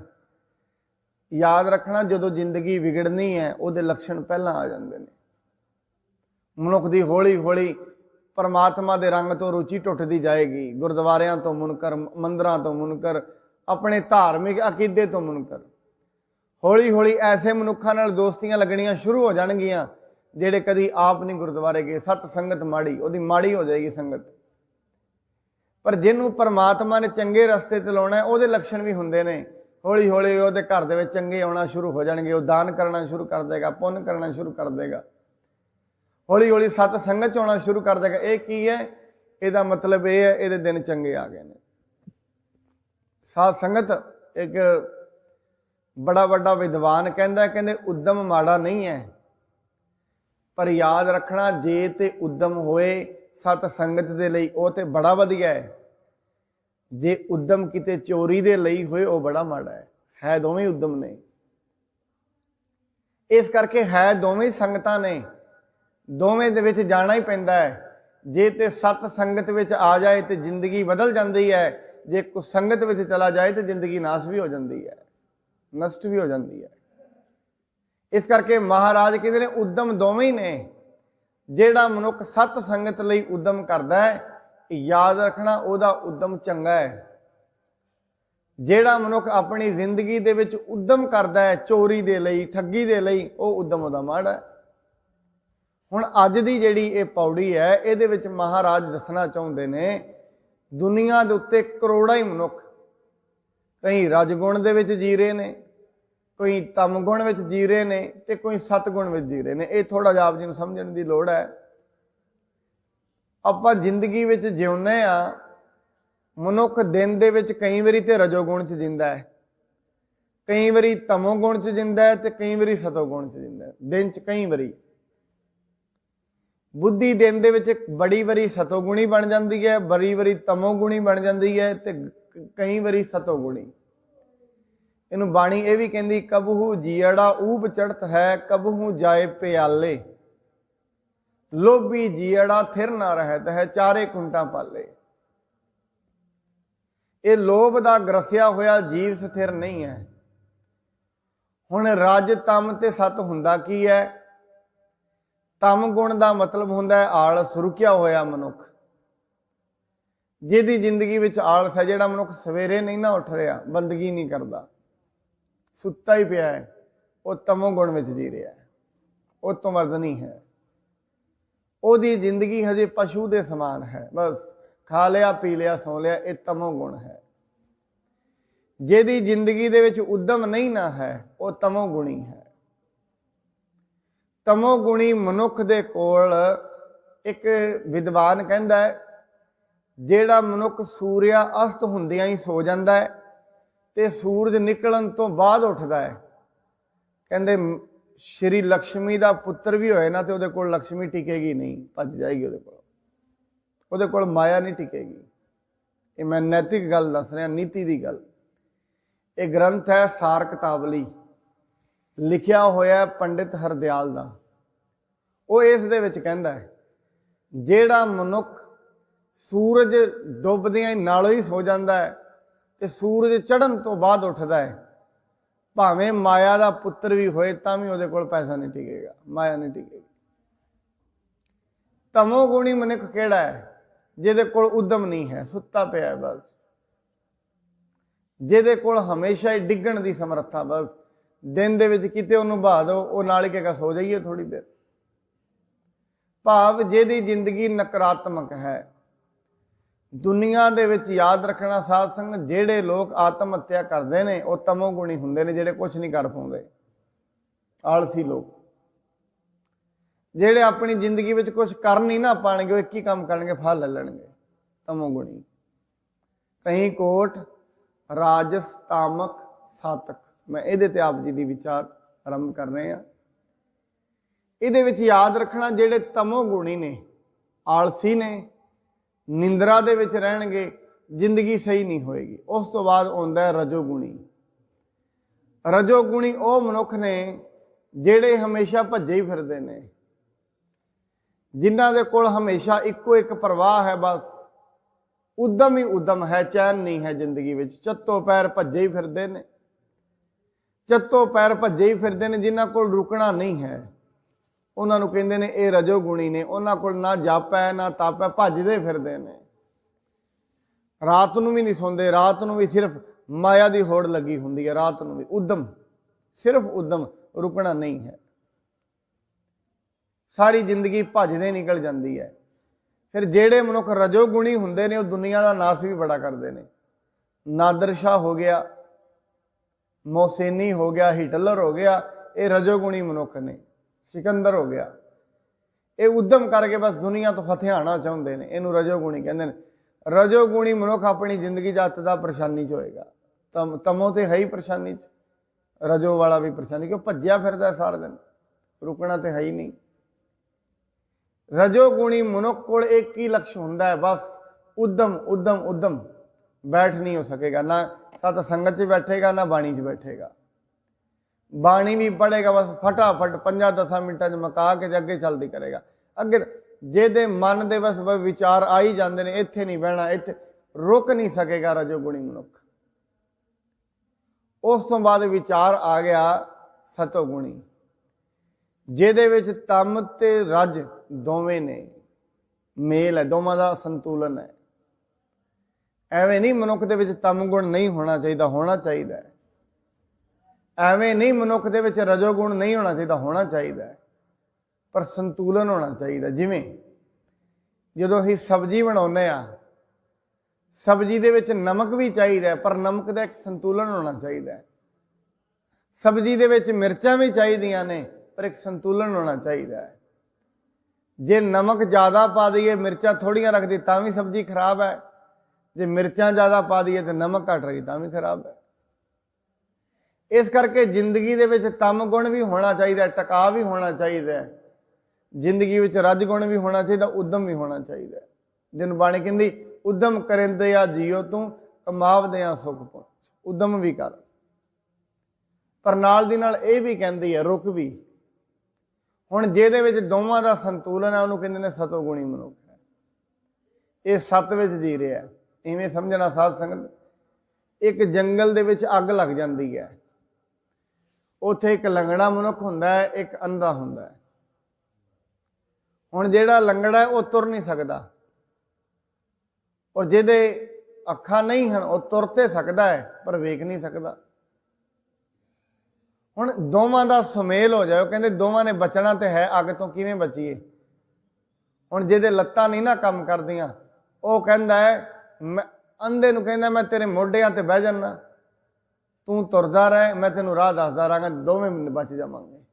A: याद रखना जदों जिंदगी विगड़नी है उहदे लक्षण पहला आ जांदे ने। मनुख दी हौली हौली परमात्मा दे रंग तो रुचि टुटदी जाएगी, गुरद्वारियां तो मुनकर, मंदिरां तो मुनकर, अपने धार्मिक अकीदे तो मुनकर। हौली हौली ऐसे मनुखां नाल दोस्तियां लगणियां शुरू हो जाणगियां जिहड़े कदी आप नहीं गुरद्वारे गए। सत संगत माड़ी, उहदी माड़ी हो जाएगी संगत। पर जिन्हों परमात्मा ने चंगे रस्ते ते लाउणा है उहदे लक्षण भी हुंदे ने। हौली हौली उहदे घर दे विच चंगे आउणा शुरू हो जाणगे, वो दान करना शुरू कर देगा, पुण्य करना शुरू कर देगा, हौली हौली सत संगत च आउणा शुरू कर देगा। ये की है? इहदा मतलब यह है इहदे दिन चंगे आ गए ने। साध संगत एक बड़ा वड्डा विद्वान कहंदा, कहंदे उद्यम माड़ा नहीं है, पर याद रखना जे ते उद्यम होए सत संगत दे लई वो तो बड़ा वधिया है, जे उद्यम किते चोरी दे लई होए वो बड़ा माड़ा है दोवें उद्यम ने। इस करके है दोवें संगतां ने, दोवें दे विच जाना ही पैंदा है। जे ते सत संगत विच आ जाए तो जिंदगी बदल जाती है, जे कुछ संगत विच चला जाए तो जिंदगी नाश भी हो जाती है, नष्ट भी हो जाती है। इस करके महाराज कहते हैं उद्यम दोवें ही ने। जेड़ा मनुख सत संगत लई उद्यम करदा है, याद रखना उहदा उद्यम चंगा है। जेड़ा मनुख अपनी जिंदगी दे विच उद्यम करदा है चोरी दे लई, ठगी दे लई, वो उद्यम उहदा माड़ा है। हुण अज दी जिहड़ी ये पौड़ी है, इहदे विच महाराज दसना चाहुंदे ने दुनिया दे उत्ते करोड़ां ही मनुख कई रजगुण दे विच जी रहे ने, कोई तम गुण विच जी रहे ने, ते कोई सतगुण विच जी रहे ने। ये थोड़ा जिहा आप जी नूं समझण दी लोड़ है। आपां जिंदगी विच जिउंदे आ, मनुख दिन दे विच कई वारी ते रजोगुण च जिंदा है, कई वारी तमोगुण च जिंदा है, ते कई वारी सतोगुण च जिंदा है। दिन च कई वारी बुद्धि दिन दे विच बड़ी वारी सतोगुणी बन जाती है, बड़ी वारी तमोगुणी बन जाती है, ते कई वारी सतोगुणी। इनू बाणी ये भी कहती कबहू जीअड़ा ऊब चढ़त है, कबहू जाए प्याले, लोभी जीअड़ा थिर ना रहत है, चारे कुंटा पाले। ये लोभ दा ग्रसिया होया जीव स्थिर नहीं है। हुण रज तम ते सत हुंदा की है? तम गुण का मतलब हुंदा है आलस, रुकिया होया मनुख, जिहदी जिंदगी विच आलस है, जिहड़ा मनुख सवेरे नहीं ना उठ रहा, बंदगी नहीं करता, सुत्ता ही पिया है, वो तमोगुण में जी रहा है, उस तो वर्ध नहीं है। ओदी जिंदगी हजे पशु के समान है, बस खा लिया पी लिया सौ लिया, ये तमोगुण है। जिहदी जिंदगी दे विच उद्यम नहीं ना है, वो तमोगुणी है। तमोगुणी मनुख दे कोल एक विद्वान कहंदा है, जिहड़ा मनुख सूर्या अस्त हुंदियां ही सो जांदा है ते सूरज निकलन तो बाद उठदा है। कहंदे श्री लक्ष्मी दा पुत्र भी होए ना तो उहदे कोल लक्ष्मी टिकेगी नहीं, भज जाएगी उहदे कोल माया नहीं टिकेगी। ये मैं नैतिक गल दस रहा, नीति दी गल। ये ग्रंथ है सार कितावली, ਲਿਖਿਆ ਹੋਇਆ ਪੰਡਿਤ ਹਰਦਿਆਲ ਦਾ। ਉਹ ਇਸ ਦੇ ਵਿੱਚ ਕਹਿੰਦਾ ਹੈ ਜਿਹੜਾ ਮਨੁੱਖ ਸੂਰਜ ਡੁੱਬਦਿਆਂ ਹੀ ਨਾਲੋਂ ਹੀ ਸੋ ਜਾਂਦਾ ਹੈ ਤੇ ਸੂਰਜ ਚੜ੍ਹਨ ਤੋਂ ਬਾਅਦ ਉੱਠਦਾ ਹੈ, ਭਾਵੇਂ ਮਾਇਆ ਦਾ ਪੁੱਤਰ ਵੀ ਹੋਏ ਤਾਂ ਵੀ ਉਹਦੇ ਕੋਲ ਪੈਸਾ ਨਹੀਂ ਟਿਕੇਗਾ, ਮਾਇਆ ਨਹੀਂ ਟਿਕੇਗੀ। ਤਮੋ ਗੁਣੀ ਮਨੁੱਖ ਕਿਹੜਾ ਹੈ? ਜਿਹਦੇ ਕੋਲ ਉਦਮ ਨਹੀਂ ਹੈ, ਸੁੱਤਾ ਪਿਆ ਹੈ ਬਸ, ਜਿਹਦੇ ਕੋਲ ਹਮੇਸ਼ਾ ਹੀ ਡਿੱਗਣ ਦੀ ਸਮਰੱਥਾ, ਬਸ ਦਿਨ ਦੇ ਵਿੱਚ ਕਿਤੇ ਉਹਨੂੰ ਬਹਾ ਦਿਓ ਉਹ ਨਾਲ ਹੀ ਕਹੇਗਾ ਸੋ ਜਾਈਏ ਥੋੜੀ ਦੇਰ। ਭਾਵ ਜਿਹਦੀ ਜ਼ਿੰਦਗੀ ਨਕਾਰਾਤਮਕ ਹੈ। ਦੁਨੀਆ ਦੇ ਵਿੱਚ ਯਾਦ ਰੱਖਣਾ ਸਾਧ ਸੰਗਤ, ਜਿਹੜੇ ਲੋਕ ਆਤਮ ਹੱਤਿਆ ਕਰਦੇ ਨੇ ਉਹ ਤਮੋ ਗੁਣੀ ਹੁੰਦੇ ਨੇ, ਜਿਹੜੇ ਕੁਝ ਨਹੀਂ ਕਰ ਪਾਉਂਦੇ, ਆਲਸੀ ਲੋਕ, ਜਿਹੜੇ ਆਪਣੀ ਜ਼ਿੰਦਗੀ ਵਿੱਚ ਕੁਝ ਕਰ ਨਹੀਂ ਨਾ ਪਾਣਗੇ, ਉਹ ਇੱਕ ਹੀ ਕੰਮ ਕਰਨਗੇ, ਫਲ ਲੈ ਲੈਣਗੇ, ਤਮੋ ਗੁਣੀ। ਕਹੀਂ ਕੋਟ ਰਾਜਸ ਤਾਮਕ ਸਾਤਕ, ਮੈਂ ਇਹਦੇ ਤੇ ਆਪ ਜੀ ਦੀ ਵਿਚਾਰ ਆਰੰਭ ਕਰ ਰਹੇ ਹਾਂ। ਇਹਦੇ ਵਿੱਚ ਯਾਦ ਰੱਖਣਾ ਜਿਹੜੇ ਤਮੋ ਗੁਣੀ ਨੇ, ਆਲਸੀ ਨੇ, ਨਿੰਦਰਾ ਦੇ ਵਿੱਚ ਰਹਿਣਗੇ, ਜ਼ਿੰਦਗੀ ਸਹੀ ਨਹੀਂ ਹੋਏਗੀ। ਉਸ ਤੋਂ ਬਾਅਦ ਆਉਂਦਾ ਹੈ ਰਜੋ ਗੁਣੀ। ਰਜੋ ਗੁਣੀ ਉਹ ਮਨੁੱਖ ਨੇ ਜਿਹੜੇ ਹਮੇਸ਼ਾ ਭੱਜੇ ਹੀ ਫਿਰਦੇ ਨੇ, ਜਿਨ੍ਹਾਂ ਦੇ ਕੋਲ ਹਮੇਸ਼ਾ ਇੱਕੋ ਇੱਕ ਪ੍ਰਵਾਹ ਹੈ, ਬਸ ਉਦਮ ਹੀ ਉਦਮ ਹੈ, ਚੈਨ ਨਹੀਂ ਹੈ ਜ਼ਿੰਦਗੀ ਵਿੱਚ। ਚੱਤੋ ਪੈਰ ਭੱਜੇ ਹੀ ਫਿਰਦੇ ਨੇ, ਚੱਤੋ ਪੈਰ ਭੱਜੇ ਹੀ ਫਿਰਦੇ ਨੇ, ਜਿਨ੍ਹਾਂ ਕੋਲ ਰੁਕਣਾ ਨਹੀਂ ਹੈ, ਉਹਨਾਂ ਨੂੰ ਕਹਿੰਦੇ ਨੇ ਇਹ ਰਜੋ ਗੁਣੀ ਨੇ। ਉਹਨਾਂ ਕੋਲ ਨਾ ਜਪ ਹੈ ਨਾ ਤਪ ਹੈ, ਭੱਜਦੇ ਫਿਰਦੇ ਨੇ, ਰਾਤ ਨੂੰ ਵੀ ਨਹੀਂ ਸੌਂਦੇ, ਰਾਤ ਨੂੰ ਵੀ ਸਿਰਫ ਮਾਇਆ ਦੀ ਹੋੜ ਲੱਗੀ ਹੁੰਦੀ ਹੈ, ਰਾਤ ਨੂੰ ਵੀ ਉਦਮ, ਸਿਰਫ ਉਦਮ, ਰੁਕਣਾ ਨਹੀਂ ਹੈ, ਸਾਰੀ ਜ਼ਿੰਦਗੀ ਭੱਜਦੇ ਨਿਕਲ ਜਾਂਦੀ ਹੈ। ਫਿਰ ਜਿਹੜੇ ਮਨੁੱਖ ਰਜੋ ਗੁਣੀ ਹੁੰਦੇ ਨੇ ਉਹ ਦੁਨੀਆ ਦਾ ਨਾਸ ਵੀ ਬੜਾ ਕਰਦੇ ਨੇ। ਨਾਦਰ ਸ਼ਾਹ ਹੋ ਗਿਆ, ਮੋਸੇਨੀ ਹੋ ਗਿਆ, ਹਿਟਲਰ ਹੋ ਗਿਆ, ਇਹ ਰਜੋ ਗੁਣੀ ਮਨੁੱਖ ਨੇ। ਸਿਕੰਦਰ ਹੋ ਗਿਆ, ਇਹ ਉਦਮ ਕਰਕੇ ਬਸ ਦੁਨੀਆ ਤੋਂ ਫਤਿਹਾਣਾ ਚਾਹੁੰਦੇ ਨੇ, ਇਹਨੂੰ ਰਜੋ ਗੁਣੀ ਕਹਿੰਦੇ ਨੇ। ਰਜੋ ਗੁਣੀ ਮਨੁੱਖ ਆਪਣੀ ਜ਼ਿੰਦਗੀ ਜੱਤ ਦਾ ਪਰੇਸ਼ਾਨੀ 'ਚ ਹੋਏਗਾ, ਤਮੋ ਤੇ ਹੈ ਹੀ ਪਰੇਸ਼ਾਨੀ 'ਚ, ਰਜੋ ਵਾਲਾ ਵੀ ਪਰੇਸ਼ਾਨੀ, ਕਿਉਂ ਭੱਜਿਆ ਫਿਰਦਾ ਸਾਰਾ ਦਿਨ, ਰੁਕਣਾ ਤੇ ਹੈ ਹੀ ਨਹੀਂ। ਰਜੋ ਗੁਣੀ ਮਨੁੱਖ ਕੋਲ ਇੱਕ ਹੀ ਲਕਸ਼ ਹੁੰਦਾ ਹੈ, ਬਸ ਉਦਮ ਉਦਮ ਉਦਮ, ਬੈਠ ਨਹੀਂ ਹੋ ਸਕੇਗਾ, ਨਾ ਸਤ ਸੰਗਤ 'ਚ ਬੈਠੇਗਾ ਨਾ ਬਾਣੀ 'ਚ ਬੈਠੇਗਾ। ਬਾਣੀ ਵੀ ਪੜ੍ਹੇਗਾ ਬਸ ਫਟਾਫਟ 5-10 ਮਿੰਟਾਂ 'ਚ ਮੁਕਾ ਕੇ ਅੱਗੇ ਚੱਲਦੀ ਕਰੇਗਾ। ਅੱਗੇ ਜਿਹਦੇ ਮਨ ਦੇ ਬਸ ਵਿਚਾਰ ਆ ਹੀ ਜਾਂਦੇ ਨੇ, ਇੱਥੇ ਨਹੀਂ ਬਹਿਣਾ, ਇੱਥੇ ਰੁਕ ਨਹੀਂ ਸਕੇਗਾ ਰਜੋ ਗੁਣੀ ਮਨੁੱਖ। ਉਸ ਤੋਂ ਬਾਅਦ ਵਿਚਾਰ ਆ ਗਿਆ ਸਤੋ ਗੁਣੀ, ਜਿਹਦੇ ਵਿੱਚ ਤਮ ਤੇ ਰਜ ਦੋਵੇਂ ਨੇ, ਮੇਲ ਹੈ, ਦੋਵਾਂ ਦਾ ਸੰਤੁਲਨ ਹੈ। ਐਵੇਂ ਨਹੀਂ ਮਨੁੱਖ ਦੇ ਵਿੱਚ ਤਮ ਗੁਣ ਨਹੀਂ ਹੋਣਾ ਚਾਹੀਦਾ, ਹੋਣਾ ਚਾਹੀਦਾ ਹੈ। ਐਵੇਂ ਨਹੀਂ ਮਨੁੱਖ ਦੇ ਵਿੱਚ ਰਜੋ ਗੁਣ ਨਹੀਂ ਹੋਣਾ ਚਾਹੀਦਾ, ਹੋਣਾ ਚਾਹੀਦਾ ਹੈ, ਪਰ ਸੰਤੁਲਨ ਹੋਣਾ ਚਾਹੀਦਾ। ਜਿਵੇਂ ਜਦੋਂ ਅਸੀਂ ਸਬਜ਼ੀ ਬਣਾਉਂਦੇ ਹਾਂ, ਸਬਜ਼ੀ ਦੇ ਵਿੱਚ ਨਮਕ ਵੀ ਚਾਹੀਦਾ, ਪਰ ਨਮਕ ਦਾ ਇੱਕ ਸੰਤੁਲਨ ਹੋਣਾ ਚਾਹੀਦਾ ਹੈ। ਸਬਜ਼ੀ ਦੇ ਵਿੱਚ ਮਿਰਚਾਂ ਵੀ ਚਾਹੀਦੀਆਂ ਨੇ, ਪਰ ਇੱਕ ਸੰਤੁਲਨ ਹੋਣਾ ਚਾਹੀਦਾ ਹੈ। ਜੇ ਨਮਕ ਜ਼ਿਆਦਾ ਪਾ ਦਈਏ, ਮਿਰਚਾਂ ਥੋੜੀਆਂ ਰੱਖ ਦਈਏ ਤਾਂ ਵੀ ਸਬਜ਼ੀ ਖਰਾਬ ਹੈ, ਜੇ ਮਿਰਚਾਂ ਜ਼ਿਆਦਾ ਪਾ ਦਈਏ ਤੇ ਨਮਕ ਘੱਟ ਰਹੀ ਤਾਂ ਵੀ ਖਰਾਬ ਹੈ। ਇਸ ਕਰਕੇ ਜ਼ਿੰਦਗੀ ਦੇ ਵਿੱਚ ਤਮ ਗੁਣ ਵੀ ਹੋਣਾ ਚਾਹੀਦਾ, ਟਿਕਾ ਵੀ ਹੋਣਾ ਚਾਹੀਦਾ ਹੈ। ਜ਼ਿੰਦਗੀ ਵਿੱਚ ਰਜ ਗੁਣ ਵੀ ਹੋਣਾ ਚਾਹੀਦਾ, ਉਦਮ ਵੀ ਹੋਣਾ ਚਾਹੀਦਾ। ਜਿਹਨੂੰ ਬਾਣੀ ਕਹਿੰਦੀ ਉਦਮ ਕਰਿੰਦੇ ਆ ਜੀਓ ਤੂੰ ਕਮਾਵਦੇ ਆ ਸੁਖ ਪਹੁੰਚ, ਉਦਮ ਵੀ ਕਰ, ਪਰ ਨਾਲ ਦੀ ਨਾਲ ਇਹ ਵੀ ਕਹਿੰਦੀ ਹੈ ਰੁਕ ਵੀ। ਹੁਣ ਜਿਹਦੇ ਵਿੱਚ ਦੋਵਾਂ ਦਾ ਸੰਤੁਲਨ ਹੈ ਉਹਨੂੰ ਕਹਿੰਦੇ ਨੇ ਸਤੋ ਗੁਣੀ ਮਨੁੱਖ ਹੈ, ਇਹ ਸੱਤ ਵਿੱਚ ਜੀ ਰਿਹਾ। ਇਵੇਂ ਸਮਝਣਾ ਸਾਧ ਸੰਗਤ, ਇੱਕ ਜੰਗਲ ਦੇ ਵਿੱਚ ਅੱਗ ਲੱਗ ਜਾਂਦੀ ਹੈ, ਉੱਥੇ ਇੱਕ ਲੰਗੜਾ ਮਨੁੱਖ ਹੁੰਦਾ ਹੈ, ਇੱਕ ਅੰਧਾ ਹੁੰਦਾ ਹੈ। ਹੁਣ ਜਿਹੜਾ ਲੰਗੜਾ ਹੈ ਉਹ ਤੁਰ ਨਹੀਂ ਸਕਦਾ, ਔਰ ਜਿਹਦੇ ਅੱਖਾਂ ਨਹੀਂ ਹਨ ਉਹ ਤੁਰ ਤੇ ਸਕਦਾ ਹੈ ਪਰ ਵੇਖ ਨਹੀਂ ਸਕਦਾ। ਹੁਣ ਦੋਵਾਂ ਦਾ ਸੁਮੇਲ ਹੋ ਜਾਏ, ਉਹ ਕਹਿੰਦੇ ਦੋਵਾਂ ਨੇ ਬਚਣਾ ਤੇ ਹੈ, ਅੱਗ ਤੋਂ ਕਿਵੇਂ ਬਚੀਏ। ਹੁਣ ਜਿਹਦੇ ਲੱਤਾਂ ਨਹੀਂ ਨਾ ਕੰਮ ਕਰਦੀਆਂ, ਉਹ ਕਹਿੰਦਾ ਹੈ, ਮੈਂ ਅੰਧੇ ਨੂੰ ਕਹਿੰਦਾ ਮੈਂ ਤੇਰੇ ਮੋਢਿਆਂ ਤੇ ਬਹਿ ਜਾਣਾ, ਤੂੰ ਤੁਰਦਾ ਰਹਿ, ਮੈਂ ਤੈਨੂੰ ਰਾਹ ਦੱਸਦਾ ਰਹਾਂਗਾ, ਦੋਵੇਂ ਬਚ ਜਾਵਾਂਗੇ,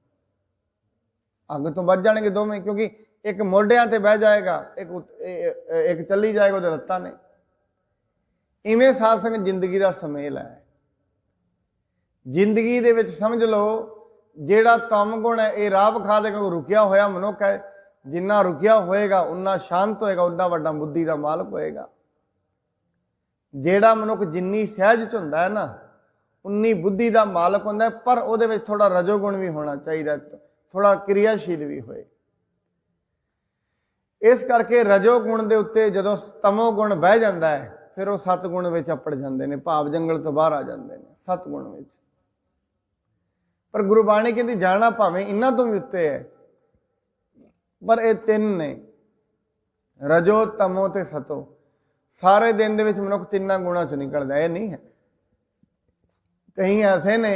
A: ਅੱਗ ਤੋਂ ਬਚ ਜਾਣਗੇ ਦੋਵੇਂ, ਕਿਉਂਕਿ ਇੱਕ ਮੋਢਿਆਂ ਤੇ ਬਹਿ ਜਾਏਗਾ, ਇੱਕ ਚੱਲੀ ਜਾਏਗਾ ਉਹਦੇ ਲੱਤਾਂ ਨੇ। ਇਵੇਂ ਸਾਧ ਸੰਗਤ ਜ਼ਿੰਦਗੀ ਦਾ ਸੁਮੇਲ ਹੈ। ਜ਼ਿੰਦਗੀ ਦੇ ਵਿੱਚ ਸਮਝ ਲਓ ਜਿਹੜਾ ਤਮ ਗੁਣ ਹੈ ਇਹ ਰਾਹ ਵਿਖਾ ਦੇਗਾ। ਰੁਕਿਆ ਹੋਇਆ ਮਨੁੱਖ ਹੈ, ਜਿੰਨਾ ਰੁਕਿਆ ਹੋਏਗਾ ਉਨਾ ਸ਼ਾਂਤ ਹੋਏਗਾ, ਉਨਾ ਵੱਡਾ ਬੁੱਧੀ ਦਾ ਮਾਲਕ ਹੋਏਗਾ। ਜਿਹੜਾ ਮਨੁੱਖ ਜਿੰਨੀ ਸਹਿਜ ਚ ਹੁੰਦਾ ਹੈ ਨਾ, उन्नी बुद्धि का मालक होंदा है, पर उहदे विच थोड़ा रजोगुण भी होना चाहिए, थोड़ा क्रियाशील भी होए। इस करके रजोगुण के उत्ते जदों तमोगुण बह जाता है फिर वो सतगुण में अपड़ जाते हैं, भाव जंगल तो बाहर आ जाते हैं सतगुण में। पर गुरबाणी कहती जाना भावें इन्हां तो भी उत्ते है, पर ये तीन ने रजो तमो ते सतो। सारे दिन दे विच मनुख तिन्नां गुणां चों निकलदा, ये नहीं है। कई ऐसे ने,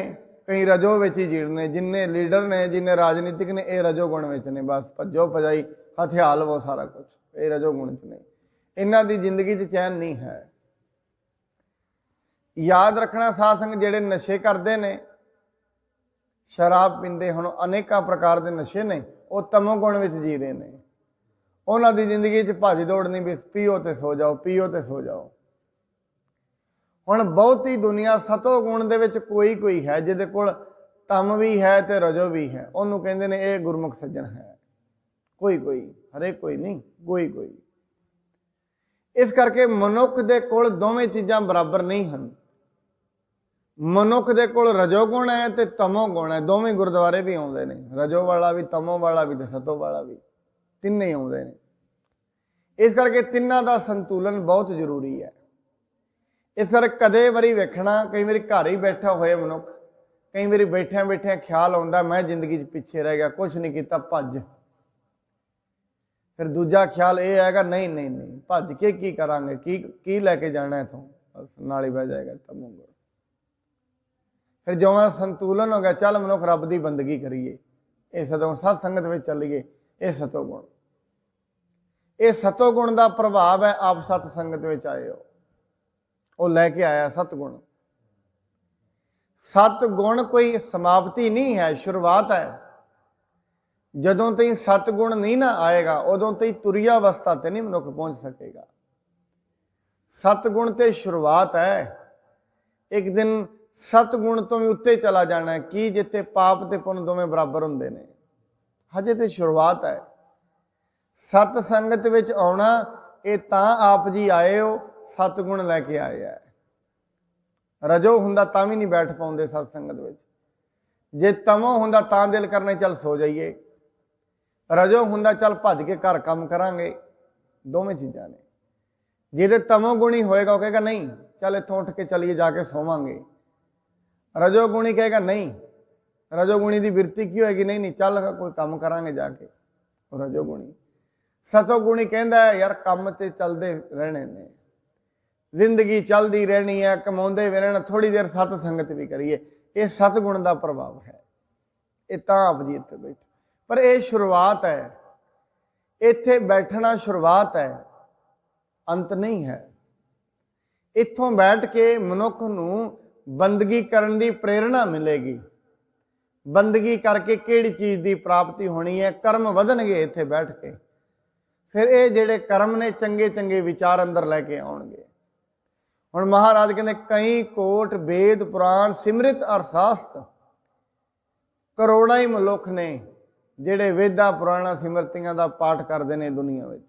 A: कई रजो विच ही जीड़ने, जिन्ने लीडर ने जिन्ने राजनीतिक ने ये रजो गुण विच ने, बस भज्जो भजाई हथियार लवो सारा कुछ, ये रजो गुण च नहीं। इन्हां दी जिंदगी च चैन नहीं है। याद रखना साध संग जिहड़े नशे करते ने, शराब पींदे, हुण अनेक प्रकार के नशे ने, वो तमोगुण विच जी रहे ने। उन्हां दी जिंदगी च भज दौड़ नहीं, भी पीओ ते सो जाओ, पीओ ते सो जाओ। हुण बहुती दुनिया सतो गुण दे विच कोई कोई है जिहदे कोल तम भी है ते रजो भी है, उहनूं कहंदे ने ये गुरमुख सज्जन है। कोई कोई, हरेक कोई नहीं, कोई कोई। इस करके मनुख दे कोल दोवें चीज़ां बराबर नहीं हैं। मनुख दे कोल रजोगुण है ते तमोगुण है, दोवें गुरुद्वारे भी आउंदे ने, रजो वाला भी, तमो वाला भी ते सतो वाला भी, तिन्ने ही आउंदे ने। इस करके तिन्नां दा संतुलन बहुत जरूरी है। इस करके कदे वारी वेखना, कई बारी घर ही बैठा होए मनुख, कई बारी बैठिया बैठिया ख्याल आउंदा मैं जिंदगी च पिछे रह गया, कुछ नहीं किया, भज। फिर दूजा ख्याल यह हैगा नहीं नहीं नहीं भज के की करांगे, की लैके जाना इथों, बस नाल ही बह जाएगा तमोगुण। फिर जो संतुलन हो गया, चल मनुख रब की बंदगी करिए, ये सतोगुण, सतसंगत में चलीए, ये सतोगुण। ये सतोगुण का प्रभाव है, आप सतसंगत में आए हो, वो लैके आया सतगुण। सतगुण कोई समाप्ति नहीं है, शुरुआत है। जदों तई सतगुण नहीं ना आएगा उदों तई तुरिया अवस्था ते नहीं मनुख पहुंच सकेगा। सतगुण ते शुरुआत है, एक दिन सतगुण तो भी उत्ते चला जाना है कि जिथे पाप ते पुण्य दोवें बराबर हुंदे ने। हजे ते शुरुआत है। सतसंगत विच आउणा ये तां आप जी आए हो, सतगुण लैके आए है। रजो हुंदा तां भी नहीं बैठ पाउंदे सतसंगत विच, जे तमो हुंदा तां दिल करना चल सो जाइए, रजो हुंदा चल भज के घर काम करांगे, दोवें चीज़ां ने। जिहदे तमोगुणी होएगा वो कहेगा नहीं चल इत्थों उठ के चलिए जाके सोवांगे, रजोगुणी कहेगा नहीं, रजोगुणी की बिरती की होएगी नहीं नहीं चल कोई काम करांगे जाके, रजोगुणी। सतोगुणी कहंदा है यार काम ते चलते रहने ने, जिंदगी चलती रहनी है, कमाउंदे भी रहना, थोड़ी देर सतसंगत भी करिए, ये सतगुण का प्रभाव है। ये तां आप जी इत्थे बैठे, पर यह शुरुआत है, इत्थे बैठना शुरुआत है, अंत नहीं है। इत्थों बैठ के मनुख नूं बंदगी करन दी प्रेरणा मिलेगी। बंदगी करके किहड़ी चीज़ की प्राप्ति होनी है, कर्म वधणगे इत्थे बैठ के। फिर ये जिहड़े कर्म ने चंगे चंगे विचार अंदर लैके आउणगे। हुण महाराज कहंदे कई कोट वेद पुराण सिमरित अर शास्त्र, करोड़ां ही मनुख ने जिहड़े वेदां पुराणां सिमरतियां दा पाठ करदे ने दुनिया विच,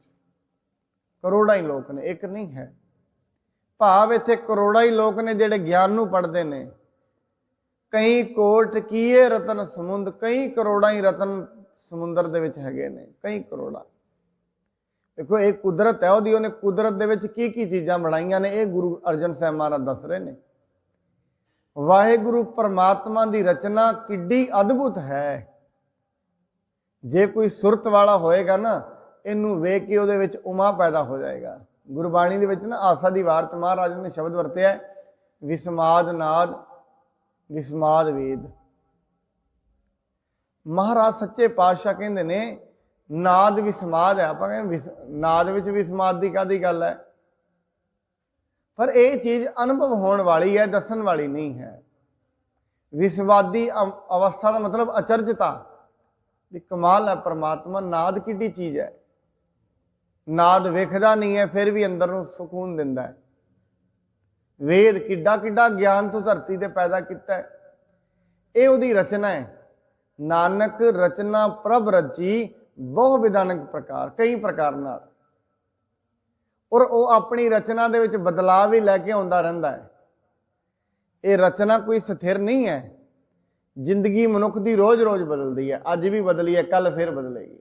A: करोड़ां ही लोग ने, एक नहीं है। भाव इत्थे करोड़ां ही लोग ने जिहड़े ज्ञान नूं पढ़दे ने। कई कोट कीए रतन समुंद, कई करोड़ां ही रतन समुंदर दे विच हैगे ने, कई करोड़ां। देखो एक कुदरत है, ਉਹਦੀ ਉਹਨੇ कुदरत ਦੇ ਵਿੱਚ ਕੀ ਚੀਜ਼ਾਂ ਬਣਾਈਆਂ ਨੇ, ਇਹ ਗੁਰੂ ਅਰਜਨ ਸਾਹਿਬ ਮਹਾਰਾਜ ਦੱਸ ਰਹੇ ਨੇ। ਵਾਹਿਗੁਰੂ परमात्मा की रचना किड्डी अद्भुत है। जे कोई सुरत वाला होएगा ना, इनू वेख के ਉਹਦੇ ਵਿੱਚ उमा पैदा हो जाएगा। गुरबाणी ਦੇ ਵਿੱਚ ना आसा दी वार च महाराज ने शब्द वरते है विस्माद नाद विस्माद वेद। महाराज सच्चे पातशाह कहते ने नाद विस्माद है, आप नाद विच विस्माद की कादी गल है, पर यह चीज़ अनुभव होने वाली है, दसन वाली नहीं है। विस्वादी अवस्था का मतलब अचरजता, भी कमाल है परमात्मा, नाद किड्डी चीज़ है। नाद वेखदा नहीं है फिर भी अंदर नूं सुकून दिंदा है। वेद किड्डा किड्डा ज्ञान तू धरती ते पैदा किया है, ये उहदी रचना है। नानक रचना प्रभ रची बहु विधानक प्रकार, कई प्रकार नाल, और वो अपनी रचना दे विच बदलाव भी लैके आउंदा रहिंदा है। ये रचना कोई स्थिर नहीं है। जिंदगी मनुख की रोज़ रोज़ बदलती है, अज भी बदली है, कल फिर बदलेगी।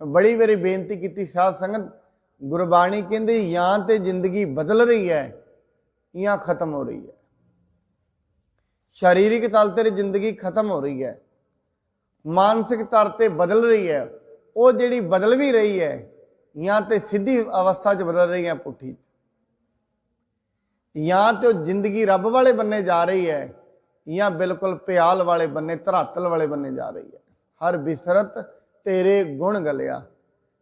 A: बड़ी बारी बेनती की साध संगत, गुरबाणी कहती या तो जिंदगी बदल रही है या खत्म हो रही है। शारीरिक तौर पर जिंदगी खत्म हो रही है, मानसिक तौर पर बदल रही है। वो जी बदल भी रही है या तो सीधी अवस्था च बदल रही है, पुठी, या तो जिंदगी रब वाले बन्ने जा रही है या बिल्कुल प्याल वाले बन्ने, धरातल वाले बन्ने जा रही है। हर बिसरत तेरे गुण गलिया,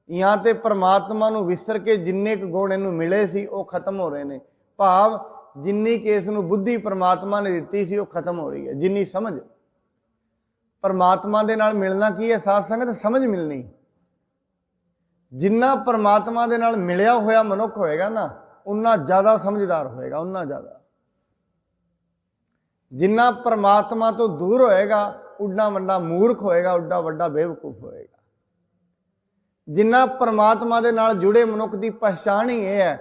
A: या तो परमात्मा नूं विसर के जिन्ने क गुण इनू मिले सी वो खत्म हो रहे हैं। भाव जिन्नी कि इसनूं बुद्धि परमात्मा ने दिती सी वो खत्म हो रही है। जिन्नी समझ परमात्मा दे नाल मिलना की है साध संगत, समझ मिलनी। जिन्ना परमात्मा दे नाल मिलिया होया मनुख होएगा ना, उन्ना ज़्यादा समझदार होएगा, उन्ना ज़्यादा। जिन्ना परमात्मा तो दूर होएगा उड्डा वड्डा मूर्ख होएगा, उड्डा वड्डा बेवकूफ होएगा। जिन्ना परमात्मा दे नाल जुड़े मनुख की पहचान ही यह है,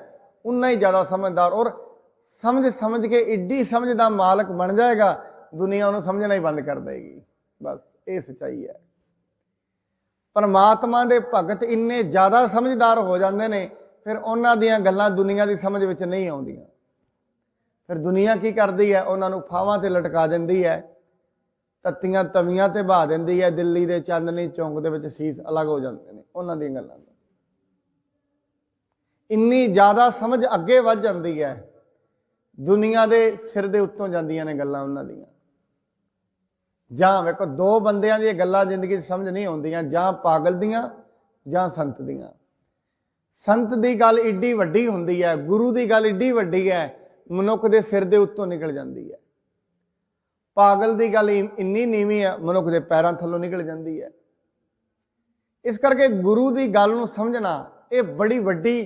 A: उन्ना ही ज़्यादा समझदार। और समझ समझ के एड्डी समझ का मालक बन जाएगा, दुनिया उन्हें समझना ही बंद कर देगी। बस ये सच्चाई है। परमात्मा दे भगत इन्ने ज़्यादा समझदार हो जाते हैं, फिर उन्हां दीयां गल्लां दुनिया की समझ विच नहीं आउंदियां। फिर दुनिया की करती है, उन्होंने फावां ते लटका देंदी है, तत्तियां तवियां ते बहा देंदी है, दिल्ली के चांदनी चौंक दे विच सीस अलग हो जाते हैं उन्हां दीयां गल्लां। इन्नी ज़्यादा समझ अगे वध जाती है, दुनिया के सिर दे उत्तों जांदियां ने गल्लां उन्हां दीयां। जां वेखो दो बंदियां दी गल्लां जिंदगी समझ नहीं आउंदियां, जां पागल दियां जां संत दियां। संत दी गल एड्डी वड्डी हुंदी है, गुरु दी गल एड्डी वड्डी है, मनुख के सिर दे उत्तों निकल जाती है। पागल की गल इन्नी नीवी है, मनुख के पैरों थलों निकल जाती है। इस करके गुरु की गल नूं समझना ये बड़ी वड्डी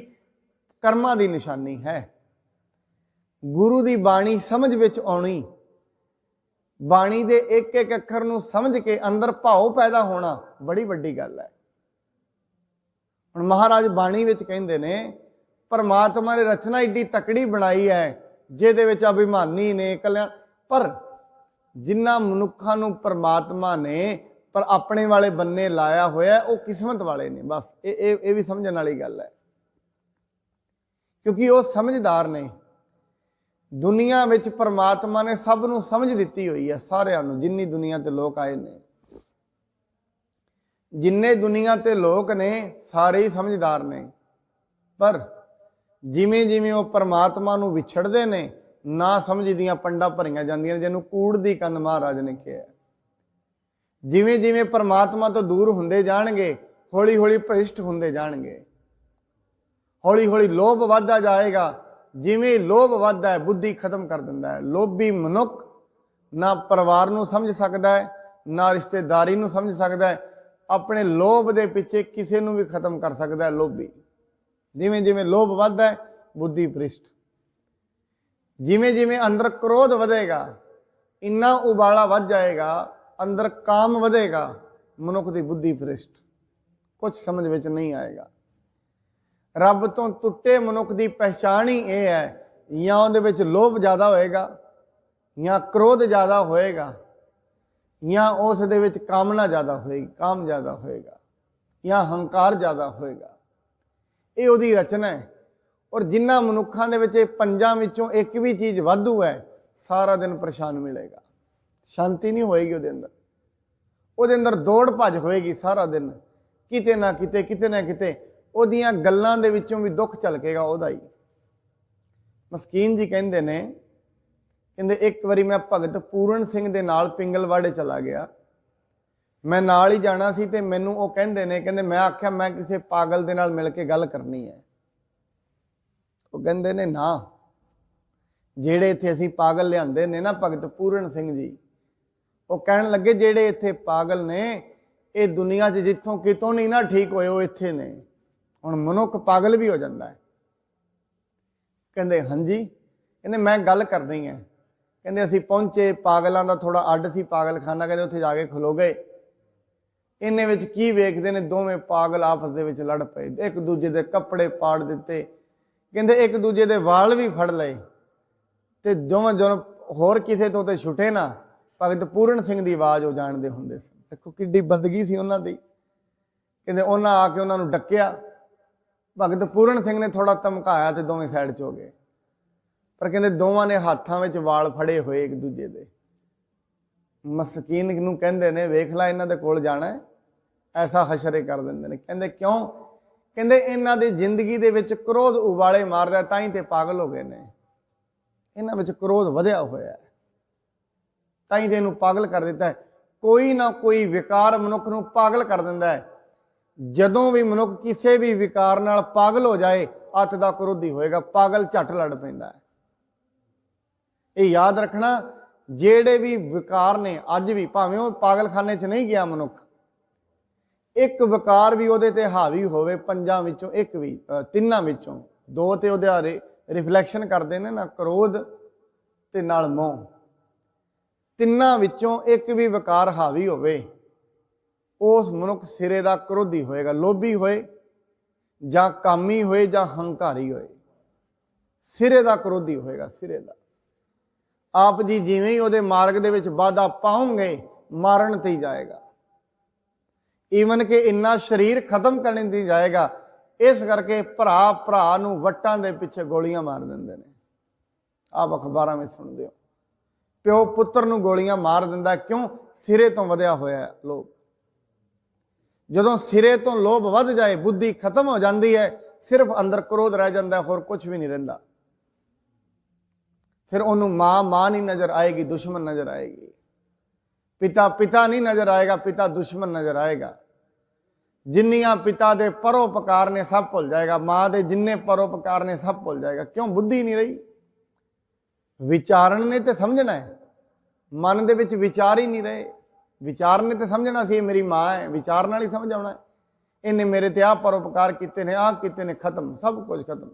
A: कर्मां की निशानी है। गुरु की बाणी समझ विच आउणी, बाणी के एक एक अखर नूं समझ के अंदर भाव पैदा होना बड़ी वड्डी गल है। हुण महाराज बाणी विच कहिंदे ने, परमात्मा ने रचना एड्डी तकड़ी बनाई है जिहदे विच अभिमानी ने कल्याण, पर जिन्ना मनुखा नूं परमात्मा ने पर अपने वाले बन्ने लाया होया वो किस्मत वाले ने। बस ये भी समझने वाली गल है, क्योंकि वो समझदार ने। दुनिया विच परमात्मा ने सब नूं समझ दिती हुई है, सारिआं नूं, जिन्नी दुनिया ते लोग आए ने, जिन्ने दुनिया ते लोग ने सारे ही समझदार ने। पर जिमें जिमें वो परमात्मा नूं विछड़दे ने, ना समझ दियां पंडा भरियां जांदियां, जिन्हों कूड़ दी कंध महाराज ने कहा। जिमें जिमें परमात्मा तो दूर हुंदे जाणगे, हौली हौली भ्रिष्ट हुंदे जाणगे, हौली हौली लोभ वधदा जाएगा। जिमें लोभ वधदा है बुद्धि खत्म कर दिंदा है। लोभी मनुख ना परिवार नूं समझ सकदा है, ना रिश्तेदारी नूं समझ सकदा है, अपने लोभ दे पिछे किसी नूं भी खत्म कर सकदा है लोभी। जिमें जिमें लोभ वधदा है बुद्धि भ्रिष्ट, जिमें जिमें अंदर क्रोध वधेगा इन्ना उबाला वध जाएगा, अंदर काम वधेगा, मनुख की बुद्धि भ्रिष्ट, कुछ समझ विच नहीं आएगा। रब तो टुटे मनुख की पहचान ही यह है, या उहदे विच लोभ ज़्यादा होएगा, या क्रोध ज़्यादा होएगा, या उस दे विच कामना ज़्यादा होएगी, काम ज़्यादा होएगा, या हंकार ज़्यादा होएगा। ये उहदी रचना है। और जिन्ना मनुखों दे विच पंजां विचों एक भी चीज़ वाधू है, सारा दिन परेशान मिलेगा, शांति नहीं होएगी उहदे अंदर दौड़ भज होएगी सारा दिन, किते ना किते उहदियां गल्लां दे विचों भी दुख झलकेगा उहदा ही। मस्कीन जी कहंदे ने, कहंदे एक बारी मैं भगत पूरन सिंह दे नाल पिंगलवाड़े चला गया, मैं नाल ही जाना सी ते मैनूं वो कहंदे ने, कहंदे मैं आख्या मैं किसी पागल दे नाल मिल के गल करनी है। वो कहंदे ने ना, जेड़े इत्थे असीं पागल लिआंदे ने ना भगत पूरन सिंह जी, वो कहण लगे जेड़े इत्थे पागल ने ये दुनिया 'च जिथों कितों नहीं ना ठीक होए वो इत्थे ने। हुण मनुख पागल भी हो जाता है। कहंदे हाँ जी, कहंदे मैं गल करनी है। कहंदे असीं पहुंचे, पागलों का थोड़ा अड्ड सी पागलखाना, कहंदे उत्थे जाके खलो गए। इन्ने विच की वेखदे ने, दोवें पागल आपस दे विच लड़ पए, एक दूजे दे कपड़े पाड़ दिते, कहंदे एक दूजे दे वाल भी फड़ लए ते दोवें होर किसी तो ते छुटे ना, भगत पूरण सिंह की आवाज़ वो जानते होंगे सन। देखो किड्डी बंदगी सी उन्हां दी। कहते उन्हां आके उन्होंने डकिया, भगत पूरण सिंह ने थोड़ा धमकाया तो दोवें साइड च हो गए। पर कहते दोवां ने हाथों में वाल फड़े हुए एक दूजे दे। मस्कीन नूं कहंदे ने वेख ला इन्हां दे कोल जाना है, ऐसा हशरे कर देंदे ने। कहंदे क्यों? कहंदे इन्हां दी जिंदगी दे विच क्रोध उबाले मारदा, ताई ते पागल हो गए ने। इन्हां विच क्रोध वधिया होया है, ताई ते इहनूं पागल कर दिता है। कोई ना कोई विकार मनुख नूं पागल कर दिंदा है। जदों भी मनुख किसी भी विकार नाल पागल हो जाए, अत दा क्रोधी होएगा, पागल झट लड़ पैंदा है। ये याद रखना, जेड़े भी विकार ने अज भी, भावें वो पागलखाने च नहीं गया मनुख, एक विकार भी उहदे ते हावी होवे, पंजां विचों एक भी, तिन्नां विचों दो ते उहदे रिफ्लैक्शन करते हैं ना, क्रोध ते नाल मोह, तिन्नां विचों एक भी विकार हावी होवे, उस मनुख सिरे दा क्रोधी होएगा। लोभी होए जां कामी होए जां हंकारी होए, सिरे दा क्रोधी होएगा, सिरे दा। आप जी जिवें ही उहदे मार्ग दे विच बाधा पाओगे, मारन ते ही जाएगा। ईवन के इन्ना शरीर खत्म करने ते जाएगा। इस करके भरा भरा नूं वट्टां दे पिछे गोलियां मार दिंदे ने। आप अखबारां में सुनदे हो, प्यो पुत्र नूं गोलियां मार दिंदा। क्यों? सिरे तो वधिया होया लोभ। जदों सिरे तो लोभ वध जाए, बुद्धि खत्म हो जाती है, सिर्फ अंदर क्रोध रह जाता है, होर कुछ भी नहीं रहिंदा। फिर उन्हों मां मां नहीं नजर आएगी, दुश्मन नजर आएगी। पिता पिता नहीं नजर आएगा, पिता दुश्मन नजर आएगा। जिन्नियां पिता दे परोपकार ने सब भुल जाएगा, मां दे जिन्ने परोपकार ने सब भुल जाएगा। क्यों? बुद्धि नहीं रही। विचारण ने तो समझना है, मन दे विच विचार ही नहीं रहे। विचार ने तो समझना सी मेरी मां है, विचार नाल ही समझ आना है, इन्हें मेरे ते आ परोपकार किते ने, आ किते ने, खत्म, सब कुछ खत्म।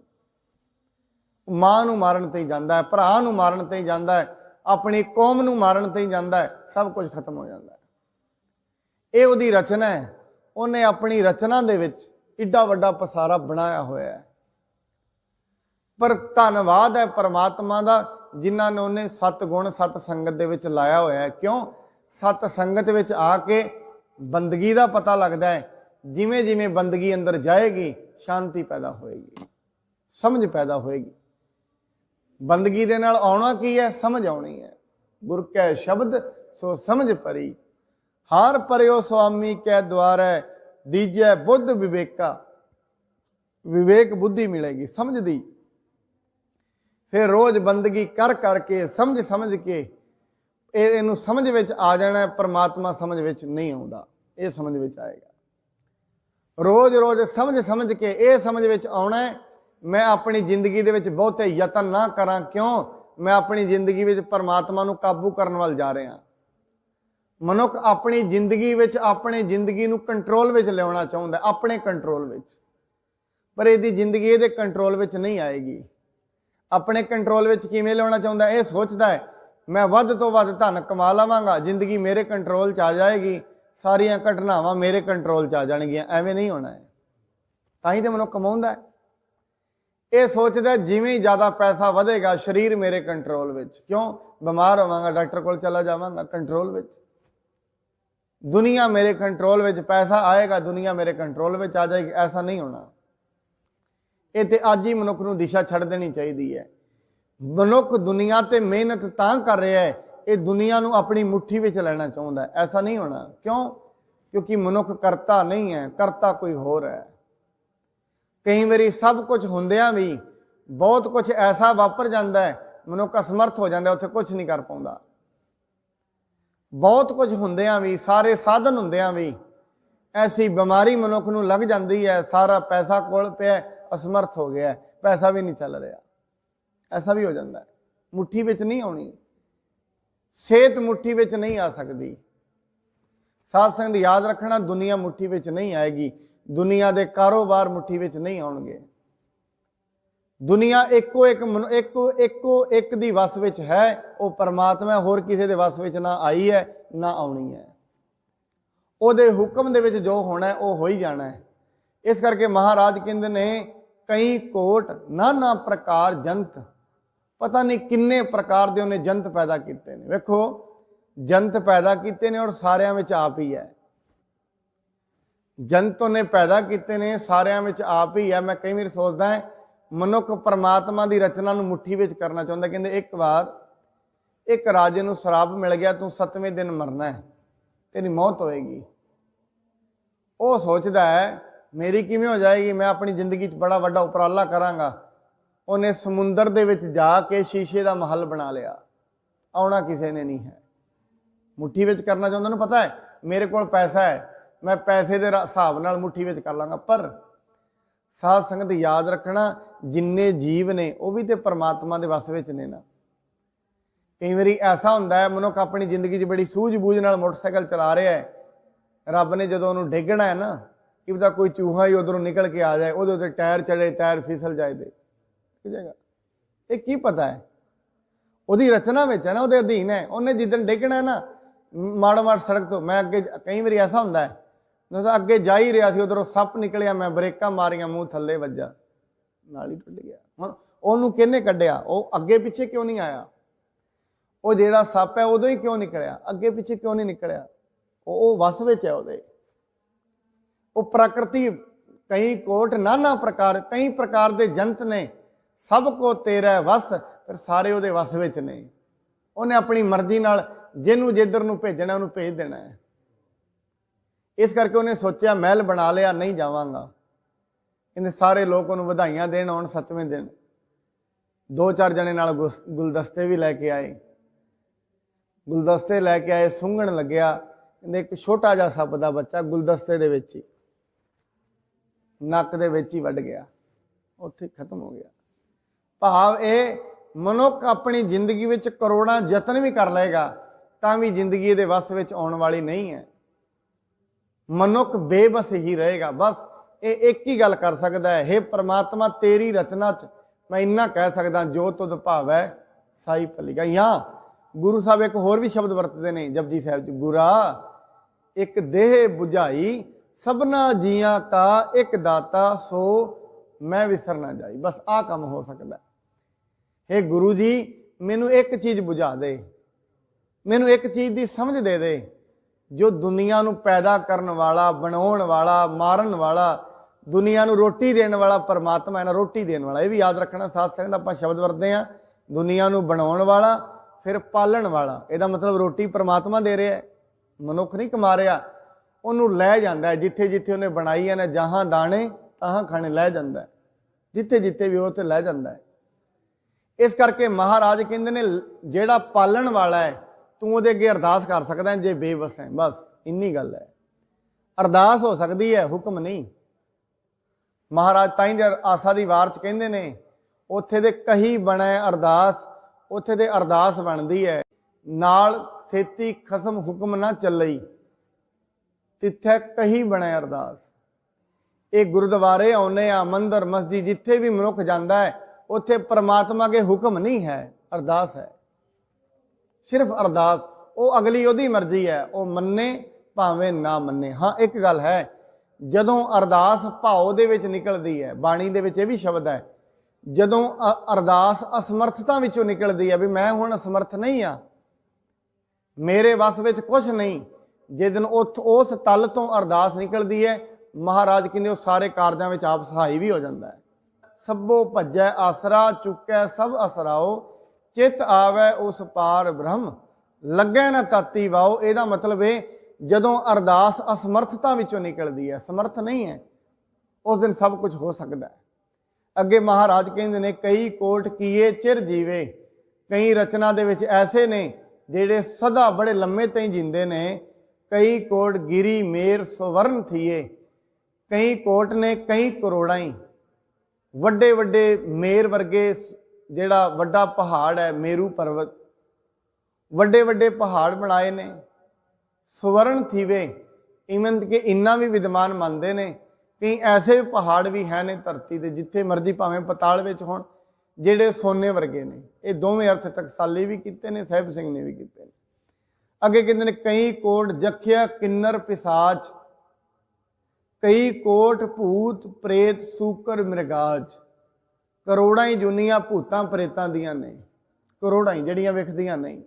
A: मां नूं मारन ते ही जांदा है, भरा नूं मारन ते ही जांदा है, अपनी कौम नूं मारन ते ही जांदा है, सब कुछ खत्म हो जाता है। ये उहदी रचना है। उन्हें अपनी रचना दे विच इड्डा वड्डा पसारा बनाया होया है। पर धन्नवाद है परमात्मा दा, जिन्हां ने उन्हें सत गुण सत संगत दे विच लाया होया है। क्यों? सत संगत विच आके बंदगी दा पता लगदा है। जिमें जिमें बंदगी अंदर जाएगी, शांति पैदा होएगी, समझ पैदा होएगी। बंदगी दे नाल आउणा की है? समझ आउणी है। गुर कै शब्द सो समझ परी, हार परयो स्वामी कै द्वारै, दीजै बुद्ध विवेका। विवेक बुद्धि मिलेगी, समझ दी। फिर रोज बंदगी कर करके, समझ समझ के, इनू समझ विच आ जाना है। परमात्मा समझ विच नहीं आउंदा, ये समझ विच आएगा। रोज रोज समझ समझ के ये समझ विच आउणा है, मैं अपनी जिंदगी दे विच बहुते यतन ना करा। क्यों? मैं अपनी जिंदगी विच परमात्मा नूं काबू करन वाल जा रहा। मनुख अपनी जिंदगी विच अपनी जिंदगी नूं कंट्रोल विच लियाउणा चाहुंदा, अपने कंट्रोल विच, पर इहदी जिंदगी इहदे कंट्रोल विच नहीं आएगी। अपने कंट्रोल विच किवें लियाउणा चाहुंदा? ये सोचदा है मैं वध तो वध धन कमा लवांगा, जिंदगी मेरे कंट्रोल च आ जाएगी, सारियां घटनावां मेरे कंट्रोल च आ जाणगियां। एवें नहीं होना है। तां तो मनुख कमाउंदा है। ये सोचता जिवें ही ज़्यादा पैसा वधेगा, शरीर मेरे कंट्रोल विच। क्यों? बीमार होवांगा, डॉक्टर कोल चला जावांगा, कंट्रोल विच। दुनिया मेरे कंट्रोल विच, पैसा आएगा, दुनिया मेरे कंट्रोल विच आ जाएगी। ऐसा नहीं होना। ये तो अज ही मनुख नूं दिशा छड्ड देनी चाहिए है। मनुख दुनिया ते मेहनत तां कर रहा है, ये दुनिया नूं अपनी मुट्ठी विच लेना चाहुंदा है। ऐसा नहीं होना। क्यों? क्योंकि मनुख करता नहीं है, करता कोई होर है। कई बारी सब कुछ होंदियां भी बहुत कुछ ऐसा वापर जाता है, मनुख असमर्थ हो जाता है, उत्थे कुछ नहीं कर पाउंदा। बहुत कुछ होंदियां भी, सारे साधन होंदियां भी ऐसी बीमारी मनुख नूं लग जाती है, सारा पैसा कोल पिया, असमर्थ हो गया, पैसा भी नहीं चल रहा। ऐसा भी हो जाता है। मुट्ठी विच नहीं आउणी, सेहत मुट्ठी विच नहीं आ सकती। साध संगत याद रखना, दुनिया मुट्ठी विच नहीं आएगी, दुनिया के कारोबार मुट्ठी विच नहीं आउणगे। दुनिया एको एक दी वस विच है, वो परमात्मा है, होर किसी दे वस विच ना आई है ना आउणी है। उहदे हुक्म दे विच जो होना है वो हो ही जाना है। इस करके महाराज कहंदे ने, कई कोट नाना प्रकार जंत, पता नहीं किन्ने प्रकार के उन्हें जंत पैदा किए ने। वेखो जंत पैदा किए ने और सारिਆਂ ਵਿੱਚ आप ही है। जंत उन्हें पैदा किए ने सारिਆਂ ਵਿੱਚ आप ही है। मैं कई बार सोचदा है मनुख परमात्मा की रचना ਨੂੰ मुट्ठी ਵਿੱਚ करना चाहता। कहते एक बार एक राजे ਨੂੰ श्राप मिल गया, तू 7वें दिन मरना है, तेरी मौत होएगी। वो सोचता है मेरी किवें हो जाएगी, मैं अपनी जिंदगी बड़ा वड्डा उपराला करांगा। उन्हें समुंदर दे विच जाके शीशे का महल बना लिया, आना किसी ने नहीं है। मुट्ठी विच करना चाहता, उन्हें पता है मेरे को पैसा है, मैं पैसे के हिसाब नाल मुट्ठी विच कर लांगा। पर साध संगत याद रखना, जिन्ने जीव ने वो भी तो परमात्मा के वस विच ने ना। कई बार ऐसा होंदा है मनुख अपनी जिंदगी बड़ी सूझबूझ नाल मोटरसाइकिल चला रहा है, रब ने जो उन्होंने डिगना है ना, कि पता कोई चूहा ही उधरों निकल के आ जाए, वो टायर चढ़े, टायर फिसल जाए दे जाएगा, ये की पता है। उसकी रचना में है ना, वो अधीन है। उन्हें जिदन डिगना है ना माड़ा माड़ सड़क तो, मैं अगे कई बार ऐसा होंदा है अगे जा ही रहा सी, उधरों सप निकलिया, मैं ब्रेकां मारिया, मूँह थले वज्जा, नाल ही टुट गया। हुण उहनूं किहने कड्ढिया, वो अगे पिछे क्यों नहीं आया? वो जिहड़ा सप है उदों ही क्यों निकलिया, अगे पिछे क्यों नहीं निकलिया? वो वस विच है उहदे। वो प्रकृति कई कोट नाना प्रकार, कई प्रकार के जंत ने, सब को तेरा वस, फिर सारे उहदे वस विच ने। उन्हें अपनी मर्जी नाल जिन्हों जिधर नूं भेजना उन्होंने भेज देना है। इस करके उन्हें सोचा महल बना लिया, नहीं जावांगा। इन्हें सारे लोग उन्होंने बधाइयां देन आउण 7वें दिन। 2-4 जने नाल गुलदस्ते भी लैके आए, गुलदस्ते लैके आए, सूंघण लग्या, एक छोटा जिहा सप दा बच्चा गुलदस्ते दे विच ही नक दे विच ही वड़ गया, उत्थे खत्म हो गया। भाव ये मनुख अपनी जिंदगी विच करोड़ां यतन भी कर लेगा तां भी जिंदगी दे वस विच आउण वाली नहीं है। मनुख बेबस ही रहेगा। बस ये एक ही गल कर सकता है, हे परमात्मा तेरी रचना च मैं इन्ना कह सकदा, जो तुद भावै साई भलीगा। यहाँ गुरु साहब एक होर भी शब्द वरतते हैं जपजी साहब च, गुरा एक देह बुझाई सबना जियां का एक दाता, सो मैं विसर ना जाई। बस आ काम हो सकता है। हे गुरु जी मैनू एक चीज़ बुझा दे, मैनू एक चीज़ की समझ दे दे, जो दुनिया नू पैदा करने वाला, बनाउण वाला, मारन वाला, दुनिया नू रोटी देने वाला परमात्मा है ना, रोटी देने वाला। ये भी याद रखना, साथ संगत आपां शब्द वरतदे हां, दुनिया नू बनाउण वाला फिर पालन वाला। ਇਹਦਾ मतलब रोटी परमात्मा दे रहा है, मनुख नहीं कमा रहा। ਉਹਨੂੰ ਲੈ ਜਾਂਦਾ है जिथे जिथे उन्हें बनाई है ना, जहाँ दाने तहाँ खाने लै जाता है, जिथे जिथे भी वो तो लै जाता है। इस करके महाराज कहते ने जेड़ा पालन वाला है तू ਉਹਦੇ ਅੱਗੇ अरदास कर सकता है, जे बेबस है। बस इन्नी गल है, अरदास हो सकती है, हुक्म नहीं। महाराज ताई दे आसा दी वार च कहते ने उत्थे दे कही बने अरदास, उत्थे दे अरदास बनती है, नाल सेती खसम हुक्म ना चलई, तिथे कही बने अरदास। ये गुरुद्वारे आने आ, मंदिर मस्जिद जिथे भी मनुख जाता है, उत्थे परमात्मा के हुक्म नहीं है, अरदास है, सिर्फ अरदास। वो अगली ओदी मर्जी है, वो मन्ने भावें ना मन्ने। हाँ एक गल है, जदों अरदास भाव दे विच निकलदी है, बाणी दे विच ये भी शब्द है, जदों अरदास असमर्थता विचों निकलदी है, भी मैं हुण असमर्थ नहीं हाँ, मेरे वस विच कुछ नहीं, जिस दिन उस तल तो अरदास निकलती है, महाराज कहते सारे कारजां विच आप सहाई भी हो जाता है। सभो भजै आसरा, चुकै सब असराओ, चित आवै उस पार ब्रह्म, लगे ना ताती वाओ। ਇਹਦਾ मतलब है जदों अरदास असमर्थता विचों निकलती है, समर्थ नहीं है, उस दिन सब कुछ हो सकता है। अगे महाराज कहते ने कई कोट किए चिर जीवे, कई रचना दे विच ऐसे ने जेड़े सदा बड़े लम्मे तई जींदे ने। कई कोट गिरी मेर सुवर्ण थिए, कई कोट ने कई करोड़ा ही। वड्डे वड्डे मेर वर्गे जेड़ा वड्डा पहाड़ है मेरू पर्वत, वड्डे वड्डे पहाड़ बनाए ने। सुवर्ण थीवे, इवन के इन्ना भी विद्वान मानते ने कई ऐसे पहाड़ भी हैं ने धरती के, जिथे मर्जी भावें पताल विच होण, जेड़े सोने वर्गे ने। ये दोवें अर्थ टकसाली भी कीते ने, साहिब सिंह ने भी कीते ने। अगे कहते हैं कई कोट जखिया किन्नर पिसाच, कई कोट भूत प्रेत सूकर मृगाज। करोड़ा ही जुनियां भूतां प्रेतां दियां ने। ਕਰੋੜਾਂ ਹੀ ਜਿਹੜੀਆਂ ਵਿਖਦੀਆਂ ਨਹੀਂ।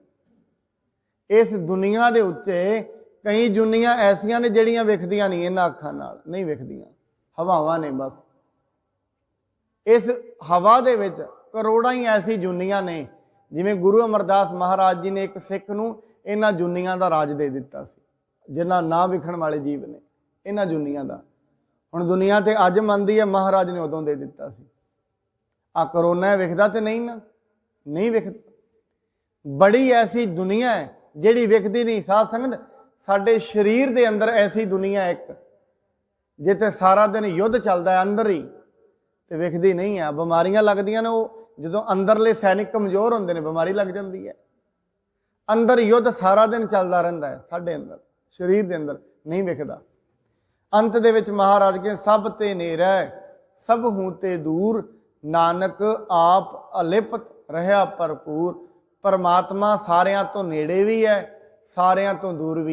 A: ਇਸ ਦੁਨੀਆ ਦੇ ਉੱਤੇ ਕਈ ਜੁਨੀਆਂ ਐਸੀਆਂ ਨੇ ਜਿਹੜੀਆਂ ਵਿਖਦੀਆਂ ਨਹੀਂ, ਇਹਨਾਂ ਅੱਖਾਂ ਨਾਲ ਨਹੀਂ ਵਿਖਦੀਆਂ, ਹਵਾਵਾਂ ਨੇ ਬਸ। ਇਸ ਹਵਾ ਦੇ ਵਿੱਚ ਕਰੋੜਾਂ ਹੀ ਐਸੀ ਜੁਨੀਆਂ ਨੇ, ਜਿਵੇਂ ਗੁਰੂ ਅਮਰਦਾਸ ਮਹਾਰਾਜ ਜੀ ਨੇ ਇੱਕ ਸਿੱਖ ਨੂੰ ਇਹਨਾਂ ਜੁਨੀਆਂ ਦਾ ਰਾਜ ਦੇ ਦਿੱਤਾ ਸੀ, ਜਿਨ੍ਹਾਂ ਨਾ ਵਿਖਣ ਵਾਲੇ ਜੀਵ ਨੇ, ਇਹਨਾਂ ਜੁਨੀਆਂ ਦਾ। ਹੁਣ ਦੁਨੀਆ ਤੇ ਅੱਜ ਮੰਨਦੀ ਹੈ, ਮਹਾਰਾਜ ਨੇ ਉਦੋਂ ਦੇ ਦਿੱਤਾ ਸੀ। ਆ ਕਰੋਨਾ ਵਿਖਦਾ ਤੇ ਨਹੀਂ ਨਾ, ਨਹੀਂ ਵਿਖਦਾ। ਬੜੀ ਐਸੀ ਦੁਨੀਆ ਹੈ ਜਿਹੜੀ ਵਿਖਦੀ ਨਹੀਂ। ਸਾਧ ਸੰਗਤ, ਸਾਡੇ ਸਰੀਰ ਦੇ ਅੰਦਰ ਐਸੀ ਦੁਨੀਆ ਇੱਕ, ਜਿੱਥੇ ਸਾਰਾ ਦਿਨ ਯੁੱਧ ਚੱਲਦਾ ਹੈ ਅੰਦਰ ਹੀ, ਤੇ ਵਿਖਦੀ ਨਹੀਂ ਆ। ਬਿਮਾਰੀਆਂ ਲੱਗਦੀਆਂ ਨੇ, ਉਹ ਜਦੋਂ ਅੰਦਰਲੇ ਸੈਨਿਕ ਕਮਜ਼ੋਰ ਹੁੰਦੇ ਨੇ ਬਿਮਾਰੀ ਲੱਗ ਜਾਂਦੀ ਹੈ। ਅੰਦਰ ਯੁੱਧ ਸਾਰਾ ਦਿਨ ਚੱਲਦਾ ਰਹਿੰਦਾ ਹੈ ਸਾਡੇ ਅੰਦਰ, ਸਰੀਰ ਦੇ ਅੰਦਰ, ਨਹੀਂ ਵਿਖਦਾ। ਅੰਤ ਦੇ ਵਿੱਚ ਮਹਾਰਾਜ ਕਹਿੰਦੇ, ਸਭ ਤੇ ਨੇਰਾ ਸਭ ਹੂੰ ਤੇ ਦੂਰ, ਨਾਨਕ ਆਪ ਅਲਿਪਤ ਰਹਿਆ ਭਰਪੂਰ। ਪਰਮਾਤਮਾ ਸਾਰਿਆਂ ਤੋਂ ਨੇੜੇ ਵੀ ਹੈ, ਸਾਰਿਆਂ ਤੋਂ ਦੂਰ ਵੀ।